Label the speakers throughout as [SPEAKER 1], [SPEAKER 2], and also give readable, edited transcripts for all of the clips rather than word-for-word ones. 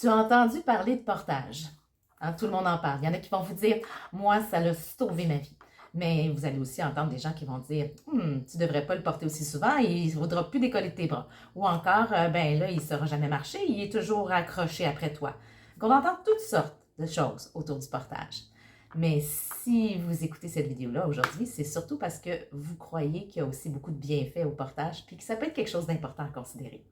[SPEAKER 1] Tu as entendu parler de portage. Hein, tout le monde en parle. Il y en a qui vont vous dire, moi, ça l'a sauvé ma vie. Mais vous allez aussi entendre des gens qui vont dire, tu ne devrais pas le porter aussi souvent, il ne voudra plus décoller de tes bras. Ou encore, ben là, il ne saura jamais marcher, il est toujours accroché après toi. Donc, on entend toutes sortes de choses autour du portage. Mais si vous écoutez cette vidéo-là aujourd'hui, c'est surtout parce que vous croyez qu'il y a aussi beaucoup de bienfaits au portage, puis que ça peut être quelque chose d'important à considérer.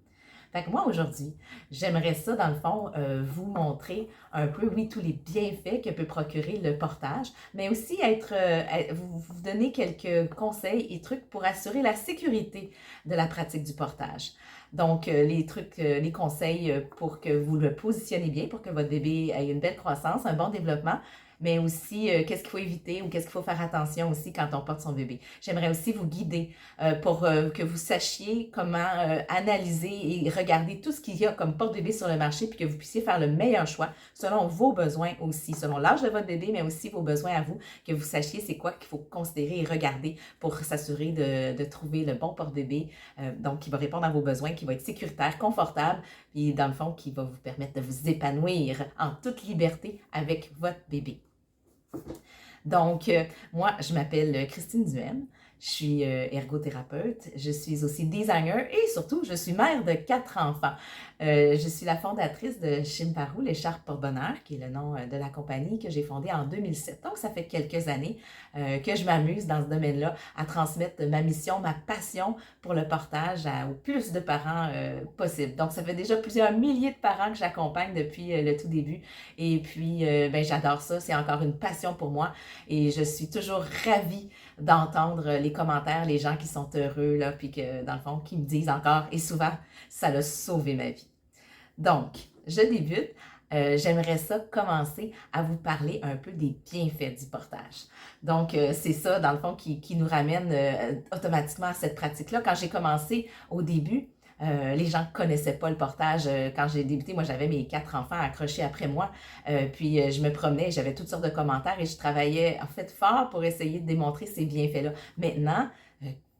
[SPEAKER 1] Fait que moi, aujourd'hui, j'aimerais ça, dans le fond, vous montrer un peu, oui, tous les bienfaits que peut procurer le portage, mais aussi vous donner quelques conseils et trucs pour assurer la sécurité de la pratique du portage. Donc, les conseils pour que vous le positionnez bien, pour que votre bébé ait une belle croissance, un bon développement, mais aussi qu'est-ce qu'il faut éviter ou qu'est-ce qu'il faut faire attention aussi quand on porte son bébé. J'aimerais aussi vous guider pour que vous sachiez comment analyser et regarder tout ce qu'il y a comme porte-bébé sur le marché, puis que vous puissiez faire le meilleur choix selon vos besoins aussi, selon l'âge de votre bébé, mais aussi vos besoins à vous, que vous sachiez c'est quoi qu'il faut considérer et regarder pour s'assurer de trouver le bon porte-bébé, donc qui va répondre à vos besoins, qui va être sécuritaire, confortable, puis dans le fond, qui va vous permettre de vous épanouir en toute liberté avec votre bébé. Donc, moi, je m'appelle Christine Duhem. Je suis ergothérapeute, je suis aussi designer et surtout, je suis mère de 4 enfants. Je suis la fondatrice de Shimparu, l'écharpe porte-bonheur, qui est le nom de la compagnie que j'ai fondée en 2007. Donc, ça fait quelques années que je m'amuse dans ce domaine-là à transmettre ma mission, ma passion pour le portage au plus de parents possible. Donc, ça fait déjà plusieurs milliers de parents que j'accompagne depuis le tout début. Et puis, ben, j'adore ça. C'est encore une passion pour moi. Et je suis toujours ravie d'entendre les commentaires, les gens qui sont heureux, là, puis que, dans le fond, qui me disent encore, et souvent, ça a sauvé ma vie. Donc, je débute. J'aimerais ça commencer à vous parler un peu des bienfaits du portage. Donc, c'est ça, dans le fond, qui nous ramène automatiquement à cette pratique-là. Quand j'ai commencé au début, les gens ne connaissaient pas le portage. Quand j'ai débuté, moi, j'avais mes 4 enfants accrochés après moi. Puis, je me promenais, j'avais toutes sortes de commentaires et je travaillais en fait fort pour essayer de démontrer ces bienfaits-là. Maintenant,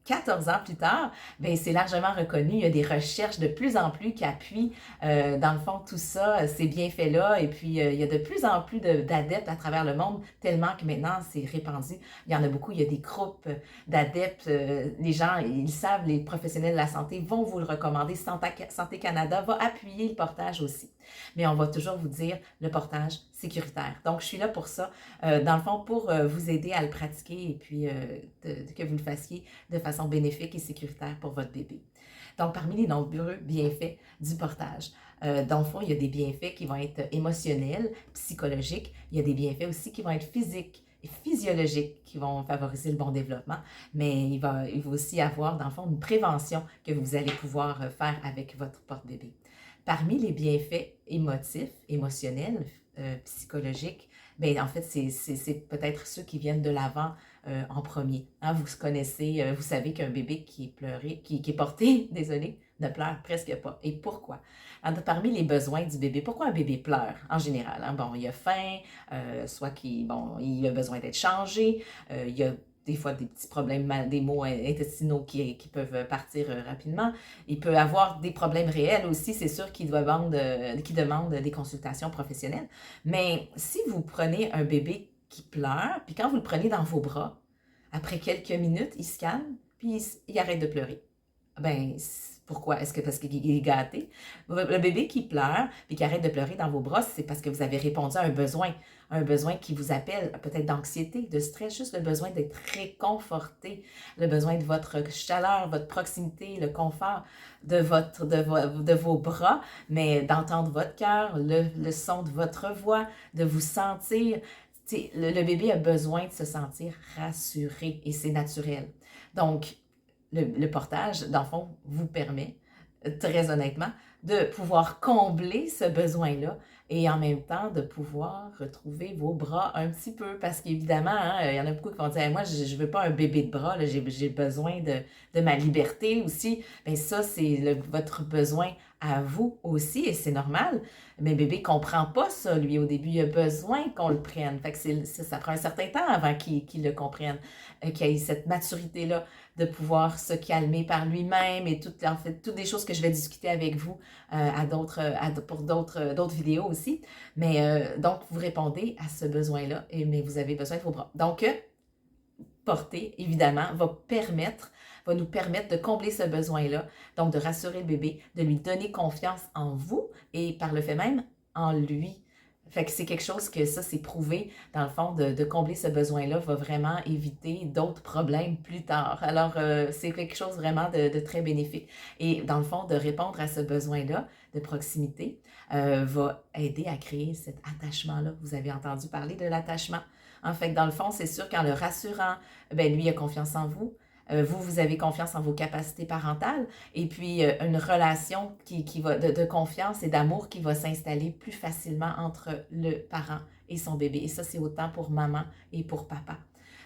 [SPEAKER 1] 14 ans plus tard, ben c'est largement reconnu. Il y a des recherches de plus en plus qui appuient, dans le fond, tout ça, ces bienfaits-là. Et puis, il y a de plus en plus d'adeptes à travers le monde, tellement que maintenant, c'est répandu. Il y en a beaucoup. Il y a des groupes d'adeptes. Les gens, ils savent, les professionnels de la santé vont vous le recommander. Santé Canada va appuyer le portage aussi. Mais on va toujours vous dire le portage sécuritaire. Donc, je suis là pour ça, dans le fond, pour vous aider à le pratiquer et puis que vous le fassiez de façon bénéfique et sécuritaire pour votre bébé. Donc, parmi les nombreux bienfaits du portage, dans le fond, il y a des bienfaits qui vont être émotionnels, psychologiques. Il y a des bienfaits aussi qui vont être physiques et physiologiques qui vont favoriser le bon développement. Mais il va aussi avoir, dans le fond, une prévention que vous allez pouvoir faire avec votre porte-bébé. Parmi les bienfaits émotifs, émotionnels, psychologiques, bien, en fait, c'est peut-être ceux qui viennent de l'avant en premier. Hein, vous connaissez, vous savez qu'un bébé qui est pleuré, qui est porté, désolé, ne pleure presque pas. Et pourquoi? Alors, parmi les besoins du bébé, pourquoi un bébé pleure en général? Hein? Bon, il a faim, soit qu'il il a besoin d'être changé, il y a des fois des petits problèmes, des maux intestinaux qui peuvent partir rapidement. Il peut avoir des problèmes réels aussi, c'est sûr qui demandent des consultations professionnelles. Mais si vous prenez un bébé qui pleure, puis quand vous le prenez dans vos bras, après quelques minutes, il se calme, puis il arrête de pleurer. Ben, pourquoi? Est-ce que parce qu'il est gâté? Le bébé qui pleure, puis qui arrête de pleurer dans vos bras, c'est parce que vous avez répondu à un besoin qui vous appelle, peut-être d'anxiété, de stress, juste le besoin d'être réconforté, le besoin de votre chaleur, votre proximité, le confort de vos bras, mais d'entendre votre cœur, le son de votre voix, de vous sentir. Le bébé a besoin de se sentir rassuré et c'est naturel. Donc, le portage, dans le fond, vous permet, très honnêtement, de pouvoir combler ce besoin-là et en même temps de pouvoir retrouver vos bras un petit peu. Parce qu'évidemment, hein, il y en a beaucoup qui vont dire hey, moi, je ne veux pas un bébé de bras, j'ai besoin de ma liberté aussi. Bien, ça, c'est votre besoin à vous aussi, et c'est normal. Mais bébé comprend pas ça, lui, au début, il a besoin qu'on le prenne. Fait que ça prend un certain temps avant qu'il le comprenne, qu'il ait cette maturité-là de pouvoir se calmer par lui-même et en fait, toutes des choses que je vais discuter avec vous pour d'autres vidéos aussi. Mais donc, vous répondez à ce besoin-là, mais vous avez besoin de vos bras. Donc, porter, évidemment, va nous permettre de combler ce besoin-là, donc de rassurer le bébé, de lui donner confiance en vous et par le fait même en lui. Fait que c'est quelque chose que ça, c'est prouvé, dans le fond, de combler ce besoin-là va vraiment éviter d'autres problèmes plus tard. Alors, c'est quelque chose vraiment de très bénéfique. Et dans le fond, de répondre à ce besoin-là de proximité va aider à créer cet attachement-là. Vous avez entendu parler de l'attachement. En fait, dans le fond, c'est sûr qu'en le rassurant, ben lui, il a confiance en vous. Vous avez confiance en vos capacités parentales et puis une relation qui va de confiance et d'amour qui va s'installer plus facilement entre le parent et son bébé. Et ça, c'est autant pour maman et pour papa.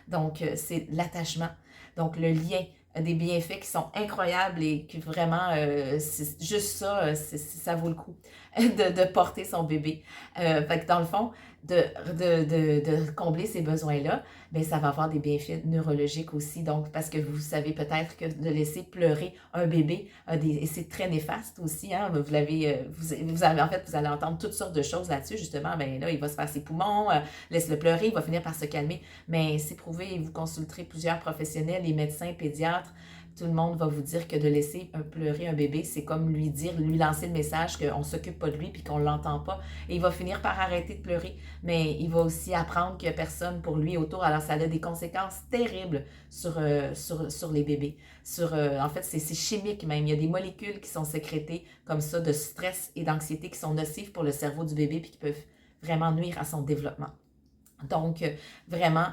[SPEAKER 1] Donc, c'est l'attachement. Donc, le lien, des bienfaits qui sont incroyables et qui vraiment, c'est juste ça, ça vaut le coup de porter son bébé. Fait que dans le fond, de combler ces besoins-là, bien, ça va avoir des bienfaits neurologiques aussi. Donc, parce que vous savez peut-être que de laisser pleurer un bébé, et c'est très néfaste aussi. Hein, vous avez, en fait, vous allez entendre toutes sortes de choses là-dessus. Justement, ben là, il va se faire ses poumons, laisse-le pleurer, il va finir par se calmer. Mais c'est prouvé, vous consulterez plusieurs professionnels, les médecins, pédiatres. Tout le monde va vous dire que de laisser pleurer un bébé, c'est comme lui lancer le message qu'on ne s'occupe pas de lui puis qu'on ne l'entend pas. Et il va finir par arrêter de pleurer, mais il va aussi apprendre qu'il n'y a personne pour lui autour. Alors, ça a des conséquences terribles sur les bébés. En fait, c'est chimique même. Il y a des molécules qui sont sécrétées comme ça de stress et d'anxiété qui sont nocives pour le cerveau du bébé puis qui peuvent vraiment nuire à son développement. Donc, vraiment,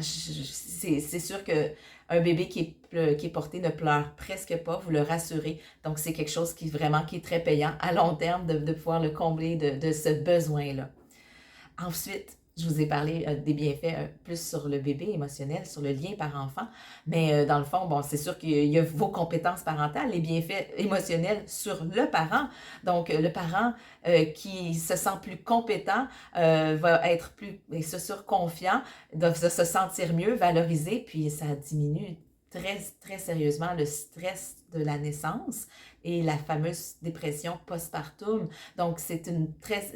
[SPEAKER 1] c'est sûr qu'un bébé qui est porté ne pleure presque pas, vous le rassurez. Donc, c'est quelque chose qui est très payant à long terme de pouvoir le combler de ce besoin-là. Ensuite, je vous ai parlé des bienfaits plus sur le bébé émotionnel, sur le lien parent-enfant, mais dans le fond, bon, c'est sûr qu'il y a vos compétences parentales, les bienfaits émotionnels sur le parent. Donc, le parent qui se sent plus compétent va être c'est sûr, confiant, va se sentir mieux, valorisé, puis ça diminue très, très sérieusement le stress de la naissance et la fameuse dépression postpartum. Donc, c'est une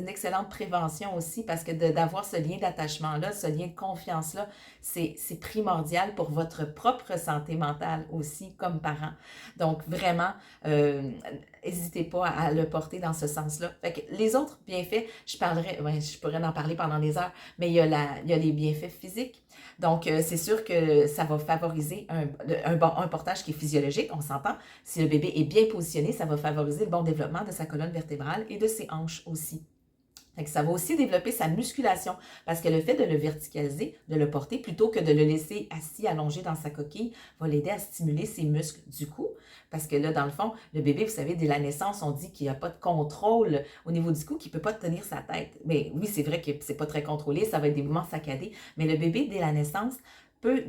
[SPEAKER 1] excellente prévention aussi parce que d'avoir ce lien d'attachement-là, ce lien de confiance-là, c'est primordial pour votre propre santé mentale aussi comme parent. Donc, vraiment, n'hésitez pas à le porter dans ce sens-là. Fait que les autres bienfaits, je pourrais en parler pendant des heures, mais il y a les bienfaits physiques. Donc, c'est sûr que ça va favoriser un portage qui est physiologique, on s'entend. Si le bébé est bien positionné, ça va favoriser le bon développement de sa colonne vertébrale et de ses hanches aussi. Fait que ça va aussi développer sa musculation parce que le fait de le verticaliser, de le porter, plutôt que de le laisser assis, allongé dans sa coquille, va l'aider à stimuler ses muscles du cou. Parce que là, dans le fond, le bébé, vous savez, dès la naissance, on dit qu'il n'y a pas de contrôle au niveau du cou, qu'il ne peut pas tenir sa tête. Mais oui, c'est vrai que c'est pas très contrôlé, ça va être des mouvements saccadés. Mais le bébé, dès la naissance, peut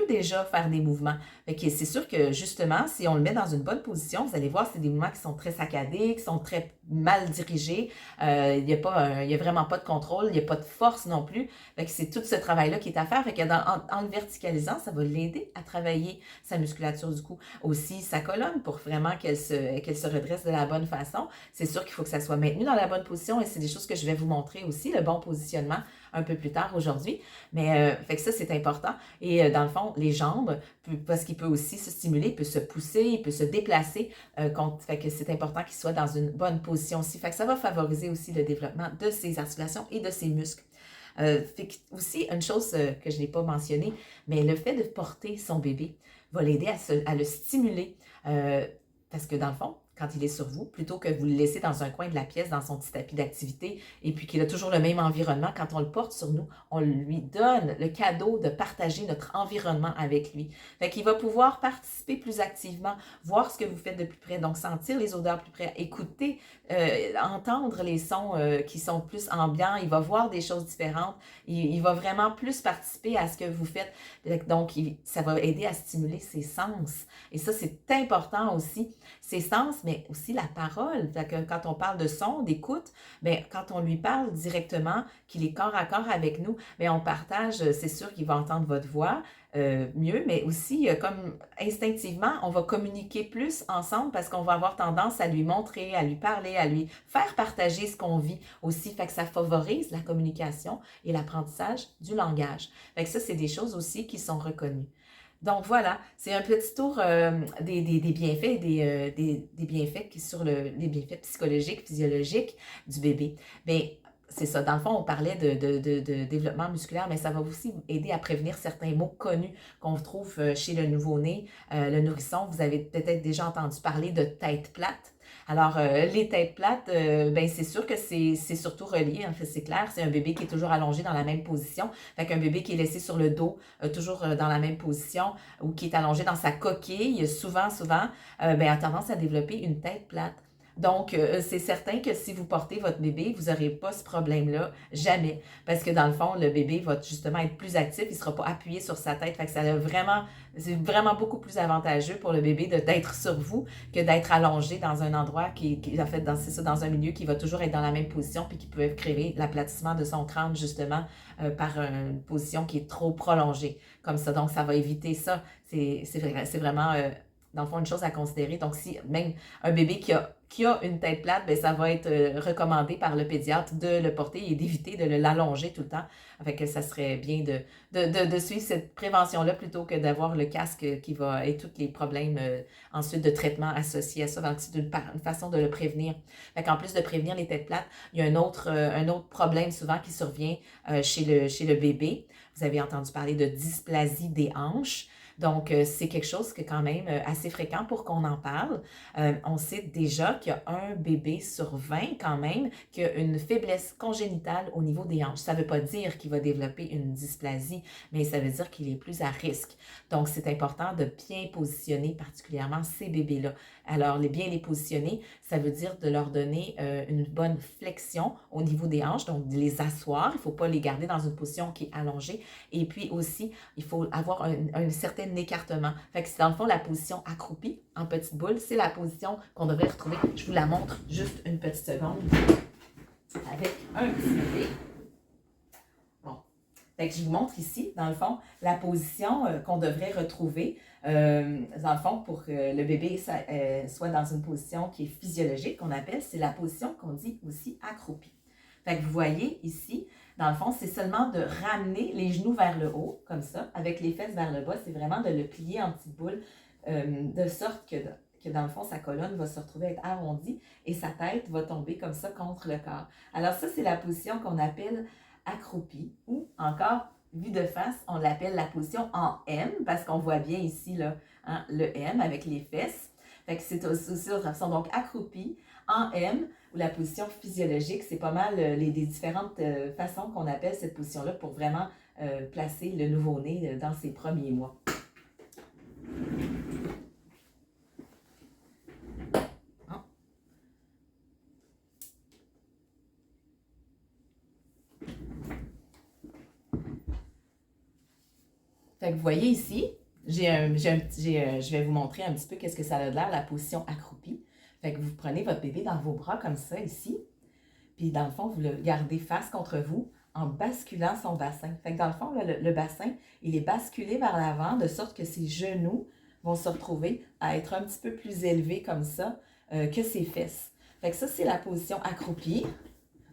[SPEAKER 1] déjà faire des mouvements. Fait que c'est sûr que justement, si on le met dans une bonne position, vous allez voir, c'est des mouvements qui sont très saccadés, qui sont très mal dirigés. Il n'y a vraiment pas de contrôle, il n'y a pas de force non plus. Fait que c'est tout ce travail-là qui est à faire. Fait que en le verticalisant, ça va l'aider à travailler sa musculature du cou. Aussi sa colonne pour vraiment qu'elle se redresse de la bonne façon. C'est sûr qu'il faut que ça soit maintenu dans la bonne position et c'est des choses que je vais vous montrer aussi, le bon positionnement un peu plus tard aujourd'hui. Mais fait que ça, c'est important. Et dans le fond, les jambes, parce qu'il peut aussi se stimuler, il peut se pousser, il peut se déplacer. Fait que c'est important qu'il soit dans une bonne position aussi. Fait que ça va favoriser aussi le développement de ses articulations et de ses muscles. Fait que aussi, une chose que je n'ai pas mentionnée, mais le fait de porter son bébé va l'aider à le stimuler. Parce que dans le fond, quand il est sur vous, plutôt que vous le laissez dans un coin de la pièce, dans son petit tapis d'activité, et puis qu'il a toujours le même environnement, quand on le porte sur nous, on lui donne le cadeau de partager notre environnement avec lui. Fait qu'il va pouvoir participer plus activement, voir ce que vous faites de plus près, donc sentir les odeurs plus près, écouter, entendre les sons qui sont plus ambiants, il va voir des choses différentes, il va vraiment plus participer à ce que vous faites. Donc, ça va aider à stimuler ses sens. Et ça, c'est important aussi, ses sens, mais aussi la parole. Fait que quand on parle de son, d'écoute, bien, quand on lui parle directement, qu'il est corps à corps avec nous, bien, on partage, c'est sûr qu'il va entendre votre voix mieux, mais aussi, comme instinctivement, on va communiquer plus ensemble parce qu'on va avoir tendance à lui montrer, à lui parler, à lui faire partager ce qu'on vit aussi. Fait que ça favorise la communication et l'apprentissage du langage. Fait que ça, c'est des choses aussi qui sont reconnues. Donc voilà, c'est un petit tour des bienfaits, des bienfaits sur les bienfaits psychologiques, physiologiques du bébé. Bien, c'est ça. Dans le fond, on parlait de développement musculaire, mais ça va aussi aider à prévenir certains mots connus qu'on trouve chez le nouveau-né, le nourrisson. Vous avez peut-être déjà entendu parler de tête plate. Alors, les têtes plates, ben c'est sûr que c'est surtout relié, en fait, c'est clair. C'est un bébé qui est toujours allongé dans la même position. Fait qu'un bébé qui est laissé sur le dos, toujours dans la même position, ou qui est allongé dans sa coquille, souvent, ben, a tendance à développer une tête plate. Donc, c'est certain que si vous portez votre bébé, vous n'aurez pas ce problème-là, jamais. Parce que dans le fond, le bébé va justement être plus actif, il ne sera pas appuyé sur sa tête. Fait que c'est vraiment beaucoup plus avantageux pour le bébé d'être sur vous que d'être allongé dans un endroit en fait, dans un milieu qui va toujours être dans la même position puis qui peut créer l'aplatissement de son crâne justement par une position qui est trop prolongée comme ça. Donc, ça va éviter ça. C'est vraiment dans le fond, une chose à considérer. Donc, si même un bébé qui a une tête plate, bien, ça va être recommandé par le pédiatre de le porter et d'éviter de l'allonger tout le temps. Fait que ça serait bien de suivre cette prévention-là plutôt que d'avoir le casque qui va et tous les problèmes ensuite de traitement associés à ça. Donc, c'est une façon de le prévenir. Fait qu'en plus de prévenir les têtes plates, il y a un autre problème souvent qui survient chez le bébé. Vous avez entendu parler de dysplasie des hanches. Donc, c'est quelque chose qui est quand même assez fréquent pour qu'on en parle. On sait déjà qu'il y a un bébé sur 20 quand même qui a une faiblesse congénitale au niveau des hanches. Ça ne veut pas dire qu'il va développer une dysplasie, mais ça veut dire qu'il est plus à risque. Donc, c'est important de bien positionner particulièrement ces bébés-là. Alors, bien les positionner, ça veut dire de leur donner une bonne flexion au niveau des hanches, donc de les asseoir. Il ne faut pas les garder dans une position qui est allongée. Et puis aussi, il faut avoir un certain écartement. Fait que c'est dans le fond la position accroupie en petite boule. C'est la position qu'on devrait retrouver. Je vous la montre juste une petite seconde avec un petit bébé. Bon. Fait que je vous montre ici, dans le fond, la position qu'on devrait retrouver, dans le fond, pour que le bébé soit dans une position qui est physiologique, qu'on appelle, c'est la position qu'on dit aussi accroupie. Fait que vous voyez ici, dans le fond, c'est seulement de ramener les genoux vers le haut, comme ça, avec les fesses vers le bas. C'est vraiment de le plier en petite boule, de sorte que dans le fond, sa colonne va se retrouver être arrondie et sa tête va tomber comme ça contre le corps. Alors ça, c'est la position qu'on appelle accroupie ou encore, vue de face, on l'appelle la position en M parce qu'on voit bien ici là, hein, le M avec les fesses. Fait que c'est aussi l'autre façon. Donc, accroupie en M ou la position physiologique, c'est pas mal les différentes façons qu'on appelle cette position-là pour vraiment placer le nouveau-né dans ses premiers mois. Fait que vous voyez ici, je vais vous montrer un petit peu qu'est-ce que ça a de l'air, la position accroupie. Fait que vous prenez votre bébé dans vos bras comme ça ici, puis dans le fond, vous le gardez face contre vous en basculant son bassin. Fait que dans le fond, là, le bassin, il est basculé vers l'avant de sorte que ses genoux vont se retrouver à être un petit peu plus élevés comme ça que ses fesses. Fait que ça, c'est la position accroupie.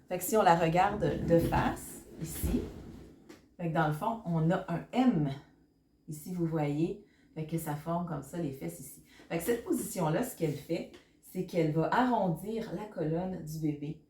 [SPEAKER 1] Fait que si on la regarde de face, ici, fait que dans le fond, on a un M. Ici, vous voyez, fait que ça forme comme ça les fesses ici. Fait que cette position-là, ce qu'elle fait, c'est qu'elle va arrondir la colonne du bébé.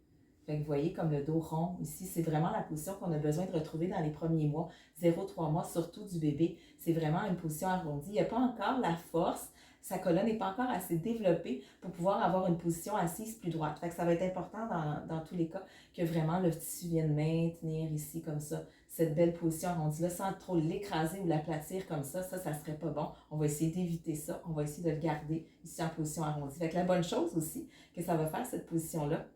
[SPEAKER 1] Fait que vous voyez comme le dos rond ici, c'est vraiment la position qu'on a besoin de retrouver dans les premiers mois, 0-3 mois, surtout du bébé. C'est vraiment une position arrondie. Il n'y a pas encore la force, sa colonne n'est pas encore assez développée pour pouvoir avoir une position assise plus droite. Fait que ça va être important dans tous les cas que vraiment le tissu vienne maintenir ici comme ça, cette belle position arrondie-là, sans trop l'écraser ou l'aplatir comme ça serait pas bon. On va essayer d'éviter ça, on va essayer de le garder ici en position arrondie. Fait que la bonne chose aussi que ça va faire, cette position-là,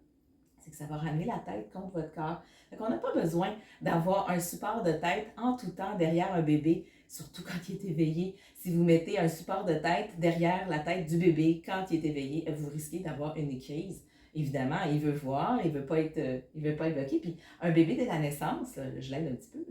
[SPEAKER 1] c'est que ça va ramener la tête contre votre corps. Fait qu'on n'a pas besoin d'avoir un support de tête en tout temps derrière un bébé, surtout quand il est éveillé. Si vous mettez un support de tête derrière la tête du bébé quand il est éveillé, vous risquez d'avoir une crise. Évidemment, il veut voir, il veut pas être bloqué. Puis un bébé dès la naissance, je l'aide un petit peu,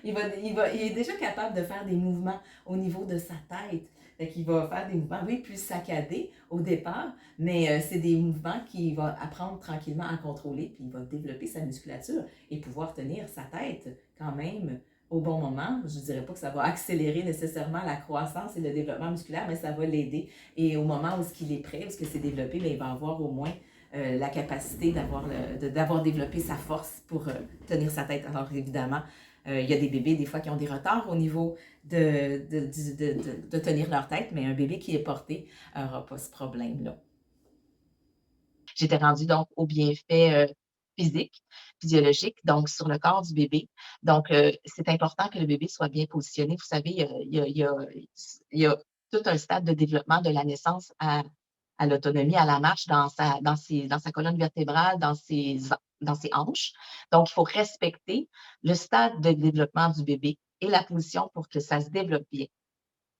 [SPEAKER 1] il est déjà capable de faire des mouvements au niveau de sa tête. Fait qu'il va faire des mouvements, oui, plus saccadés au départ, mais c'est des mouvements qu'il va apprendre tranquillement à contrôler, puis il va développer sa musculature et pouvoir tenir sa tête quand même au bon moment. Je ne dirais pas que ça va accélérer nécessairement la croissance et le développement musculaire, mais ça va l'aider. Et au moment où il est prêt, où c'est développé, bien, il va avoir au moins la capacité d'avoir développé sa force pour tenir sa tête. Alors évidemment, il y a des bébés des fois qui ont des retards au niveau de tenir leur tête, mais un bébé qui est porté n'aura pas ce problème-là. J'étais rendue donc aux bienfaits physiques, physiologiques, donc sur le corps du bébé. Donc, c'est important que le bébé soit bien positionné. Vous savez, il y a tout un stade de développement de la naissance à l'autonomie, à la marche dans sa colonne vertébrale, dans ses hanches. Donc, il faut respecter le stade de développement du bébé et la position pour que ça se développe bien.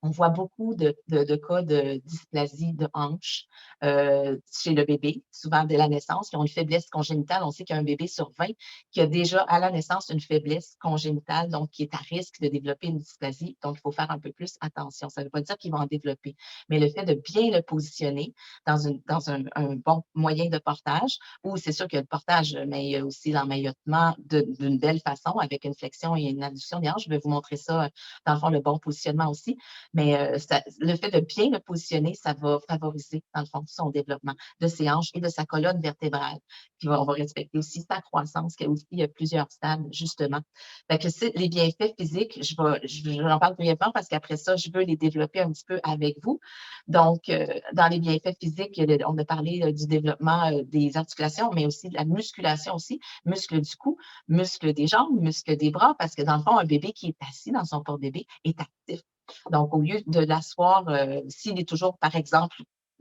[SPEAKER 1] On voit beaucoup de cas de dysplasie de hanche chez le bébé, souvent dès la naissance. Ils ont une faiblesse congénitale. On sait qu'il y a un bébé sur 20 qui a déjà à la naissance une faiblesse congénitale, donc qui est à risque de développer une dysplasie. Donc, il faut faire un peu plus attention. Ça ne veut pas dire qu'ils vont en développer, mais le fait de bien le positionner dans un bon moyen de portage, où c'est sûr qu'il y a le portage, mais il y a aussi l'emmaillotement d'une belle façon avec une flexion et une adduction des hanches. Je vais vous montrer ça, dans le fond, le bon positionnement aussi. Mais le fait de bien le positionner, ça va favoriser, dans le fond, son développement de ses hanches et de sa colonne vertébrale. Puis on va respecter aussi sa croissance, qui a aussi plusieurs stades, justement. Fait que les bienfaits physiques, j'en parle brièvement parce qu'après ça, je veux les développer un petit peu avec vous. Donc, dans les bienfaits physiques, on a parlé du développement des articulations, mais aussi de la musculation aussi, muscles du cou, muscles des jambes, muscles des bras, parce que dans le fond, un bébé qui est assis dans son porte-bébé est actif. Donc, au lieu de l'asseoir, s'il est toujours, par exemple,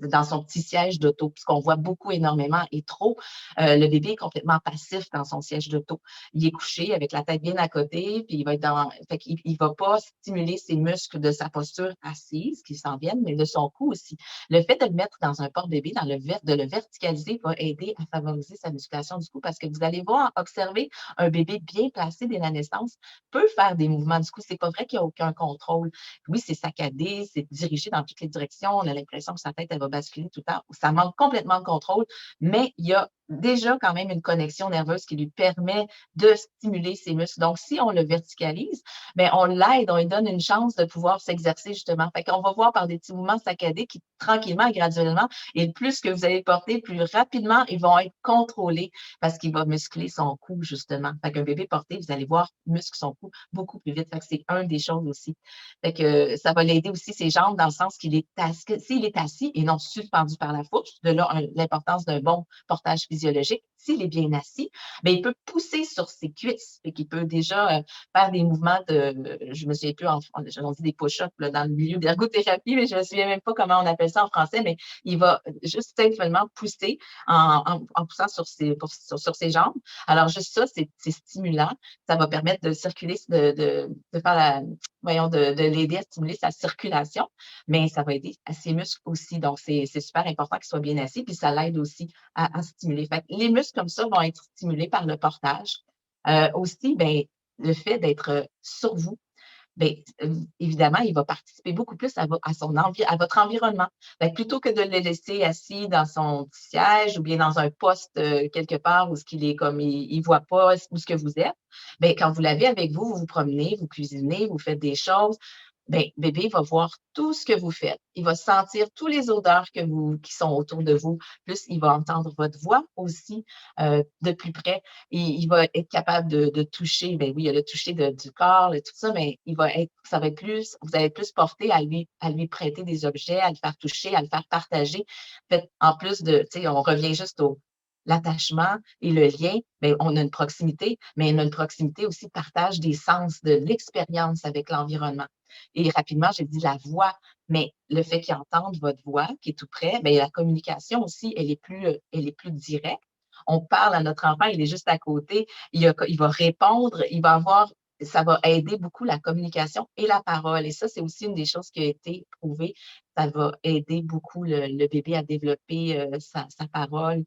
[SPEAKER 1] dans son petit siège d'auto, puisqu'on voit beaucoup énormément et trop, le bébé est complètement passif dans son siège d'auto. Il est couché avec la tête bien à côté, puis il va être fait qu'il il va pas stimuler ses muscles de sa posture assise, qui s'en viennent, mais de son cou aussi. Le fait de le mettre dans un porte-bébé, de le verticaliser, va aider à favoriser sa musculation du cou, parce que vous allez voir, observer un bébé bien placé dès la naissance peut faire des mouvements du cou. C'est pas vrai qu'il n'y a aucun contrôle. Oui, c'est saccadé, c'est dirigé dans toutes les directions. On a l'impression que sa tête, elle va basculer tout le temps. Ça manque complètement de contrôle, mais il y a déjà quand même une connexion nerveuse qui lui permet de stimuler ses muscles. Donc, si on le verticalise, bien, on l'aide, on lui donne une chance de pouvoir s'exercer justement. Fait qu'on va voir par des petits mouvements saccadés qui, tranquillement et graduellement, et plus que vous allez porter, plus rapidement, ils vont être contrôlés parce qu'il va muscler son cou, justement. Fait qu'un bébé porté, vous allez voir, muscle son cou beaucoup plus vite. Fait que c'est une des choses aussi. Fait que ça va l'aider aussi ses jambes dans le sens qu'il est assis, s'il est assis et non suspendu par la fourche, de là l'importance d'un bon portage physiologique. S'il est bien assis, bien, il peut pousser sur ses cuisses. Fait qu'il peut déjà faire des mouvements je me souviens plus, on dit des push-ups dans le milieu d'ergothérapie, mais je me souviens même pas comment on appelle ça en français, mais il va juste simplement pousser en poussant sur ses jambes. Alors, juste ça, c'est stimulant. Ça va permettre de circuler, de faire de l'aider à stimuler sa circulation, mais ça va aider à ses muscles aussi. Donc, c'est super important qu'il soit bien assis, puis ça l'aide aussi à stimuler. Fait que les muscles comme ça vont être stimulés par le portage. Aussi, ben, le fait d'être sur vous, bien, évidemment, il va participer beaucoup plus à votre environnement. Fait que plutôt que de le laisser assis dans son petit siège ou bien dans un poste quelque part où il est comme il ne voit pas où ce que vous êtes, bien, quand vous l'avez avec vous, vous vous promenez, vous cuisinez, vous faites des choses, bien, bébé va voir tout ce que vous faites. Il va sentir toutes les odeurs qui sont autour de vous. Plus, il va entendre votre voix aussi de plus près. Et il va être capable de toucher. Bien oui, il y a le toucher du corps, tout ça, mais ça va être plus, vous allez être plus porté à lui prêter des objets, à le faire toucher, à le faire partager. Fait, en plus de, tu sais, on revient juste au l'attachement et le lien, bien, on a une proximité, mais on a une proximité aussi de partage des sens, de l'expérience avec l'environnement. Et rapidement, j'ai dit la voix, mais le fait qu'ils entendent votre voix qui est tout près, bien, la communication aussi, elle est plus directe. on parle à notre enfant, il est juste à côté, il va répondre, il va avoir ça va aider beaucoup la communication et la parole. Et ça, c'est aussi une des choses qui a été prouvée. Ça va aider beaucoup le bébé à développer sa parole,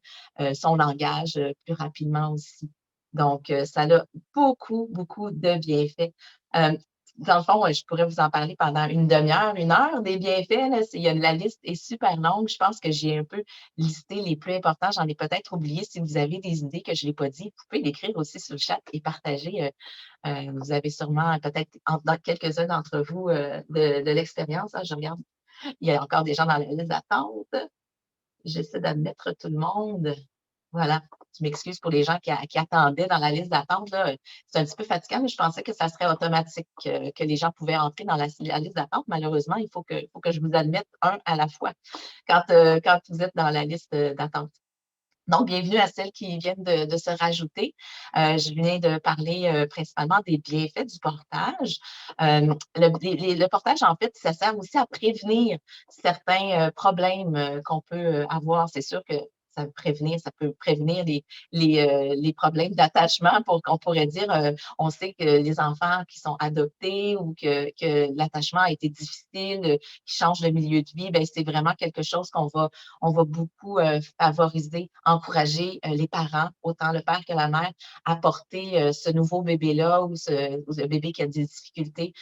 [SPEAKER 1] son langage plus rapidement aussi. Donc, ça a beaucoup, beaucoup de bienfaits. Euh, Dans le fond, je pourrais vous en parler pendant une demi-heure, une heure des bienfaits. Là, la liste est super longue. Je pense que j'ai un peu listé les plus importants. J'en ai peut-être oublié. Si vous avez des idées que je n'ai pas dit, vous pouvez l'écrire aussi sur le chat et partager. Vous avez sûrement peut-être dans quelques-uns d'entre vous de l'expérience. Hein, je regarde, il y a encore des gens dans la liste d'attente. J'essaie d'admettre tout le monde. Voilà. Je m'excuse pour les gens qui attendaient dans la liste d'attente. C'est un petit peu fatigant, mais je pensais que ça serait automatique, que les gens pouvaient entrer dans la liste d'attente. Malheureusement, il faut que je vous admette un à la fois quand vous êtes dans la liste d'attente. Donc, bienvenue à celles qui viennent de se rajouter. Je viens de parler principalement des bienfaits du portage. Le portage, en fait, ça sert aussi à prévenir certains problèmes qu'on peut avoir. C'est sûr que ça peut prévenir les problèmes d'attachement, pour qu'on pourrait dire. On sait que les enfants qui sont adoptés ou que l'attachement a été difficile, qui changent de milieu de vie, ben, c'est vraiment quelque chose on va beaucoup favoriser, encourager les parents, autant le père que la mère, à porter ce nouveau bébé-là ou ce bébé qui a des difficultés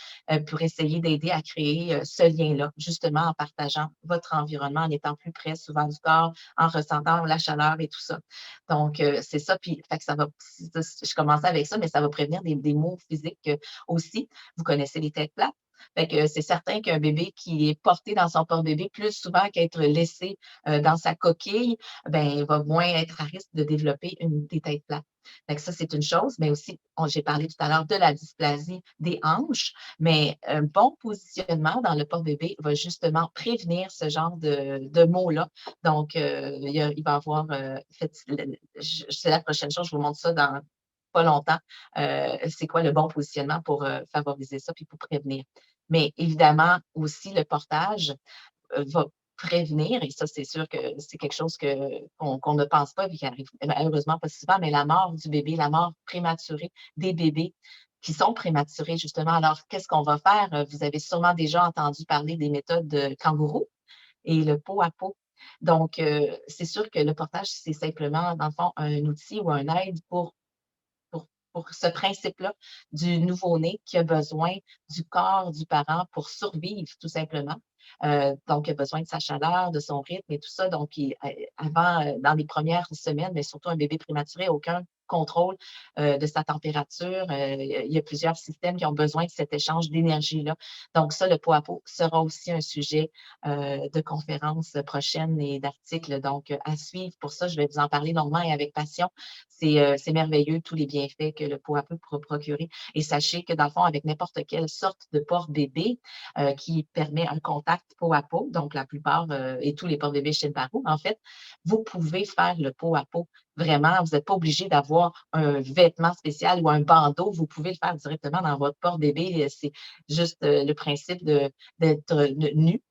[SPEAKER 1] pour essayer d'aider à créer ce lien-là, justement en partageant votre environnement, en étant plus près souvent du corps, en ressentant la chaleur et tout ça. Donc, c'est ça. Puis, fait que je commençais avec ça, mais ça va prévenir des maux physiques aussi. Vous connaissez les têtes plates. Fait que c'est certain qu'un bébé qui est porté dans son porte-bébé, plus souvent qu'être laissé dans sa coquille, ben, va moins être à risque de développer des têtes plates. Fait que ça, c'est une chose, mais aussi, j'ai parlé tout à l'heure de la dysplasie des hanches, mais un bon positionnement dans le porte-bébé va justement prévenir ce genre de maux-là. Donc, il va avoir, c'est la prochaine chose, je vous montre ça dans pas longtemps, c'est quoi le bon positionnement pour favoriser ça puis pour prévenir. Mais évidemment, aussi, le portage va prévenir, et ça, c'est sûr que c'est quelque chose qu'on ne pense pas, et qui arrive malheureusement pas souvent, mais la mort du bébé, la mort prématurée des bébés qui sont prématurés, justement. Alors, qu'est-ce qu'on va faire? Vous avez sûrement déjà entendu parler des méthodes de kangourou et le pot à pot. Donc, c'est sûr que le portage, c'est simplement, dans le fond, un outil ou un aide pour ce principe-là du nouveau-né qui a besoin du corps du parent pour survivre, tout simplement. Donc, il a besoin de sa chaleur, de son rythme et tout ça. Donc, avant, dans les premières semaines, mais surtout un bébé prématuré, aucun contrôle de sa température. Il y a plusieurs systèmes qui ont besoin de cet échange d'énergie-là. Donc, ça, le pot à pot sera aussi un sujet de conférences prochaines et d'articles. Donc, à suivre. Pour ça, je vais vous en parler longuement et avec passion. C'est merveilleux, tous les bienfaits que le pot à pot pourra procurer. Et sachez que, dans le fond, avec n'importe quelle sorte de porte-bébé qui permet un contact peau à peau, donc la plupart et tous les porte-bébés chez le Barreau, en fait, vous pouvez faire le pot à pot. Vraiment, vous n'êtes pas obligé d'avoir un vêtement spécial ou un bandeau. Vous pouvez le faire directement dans votre porte-bébé. C'est juste le principe d'être nu.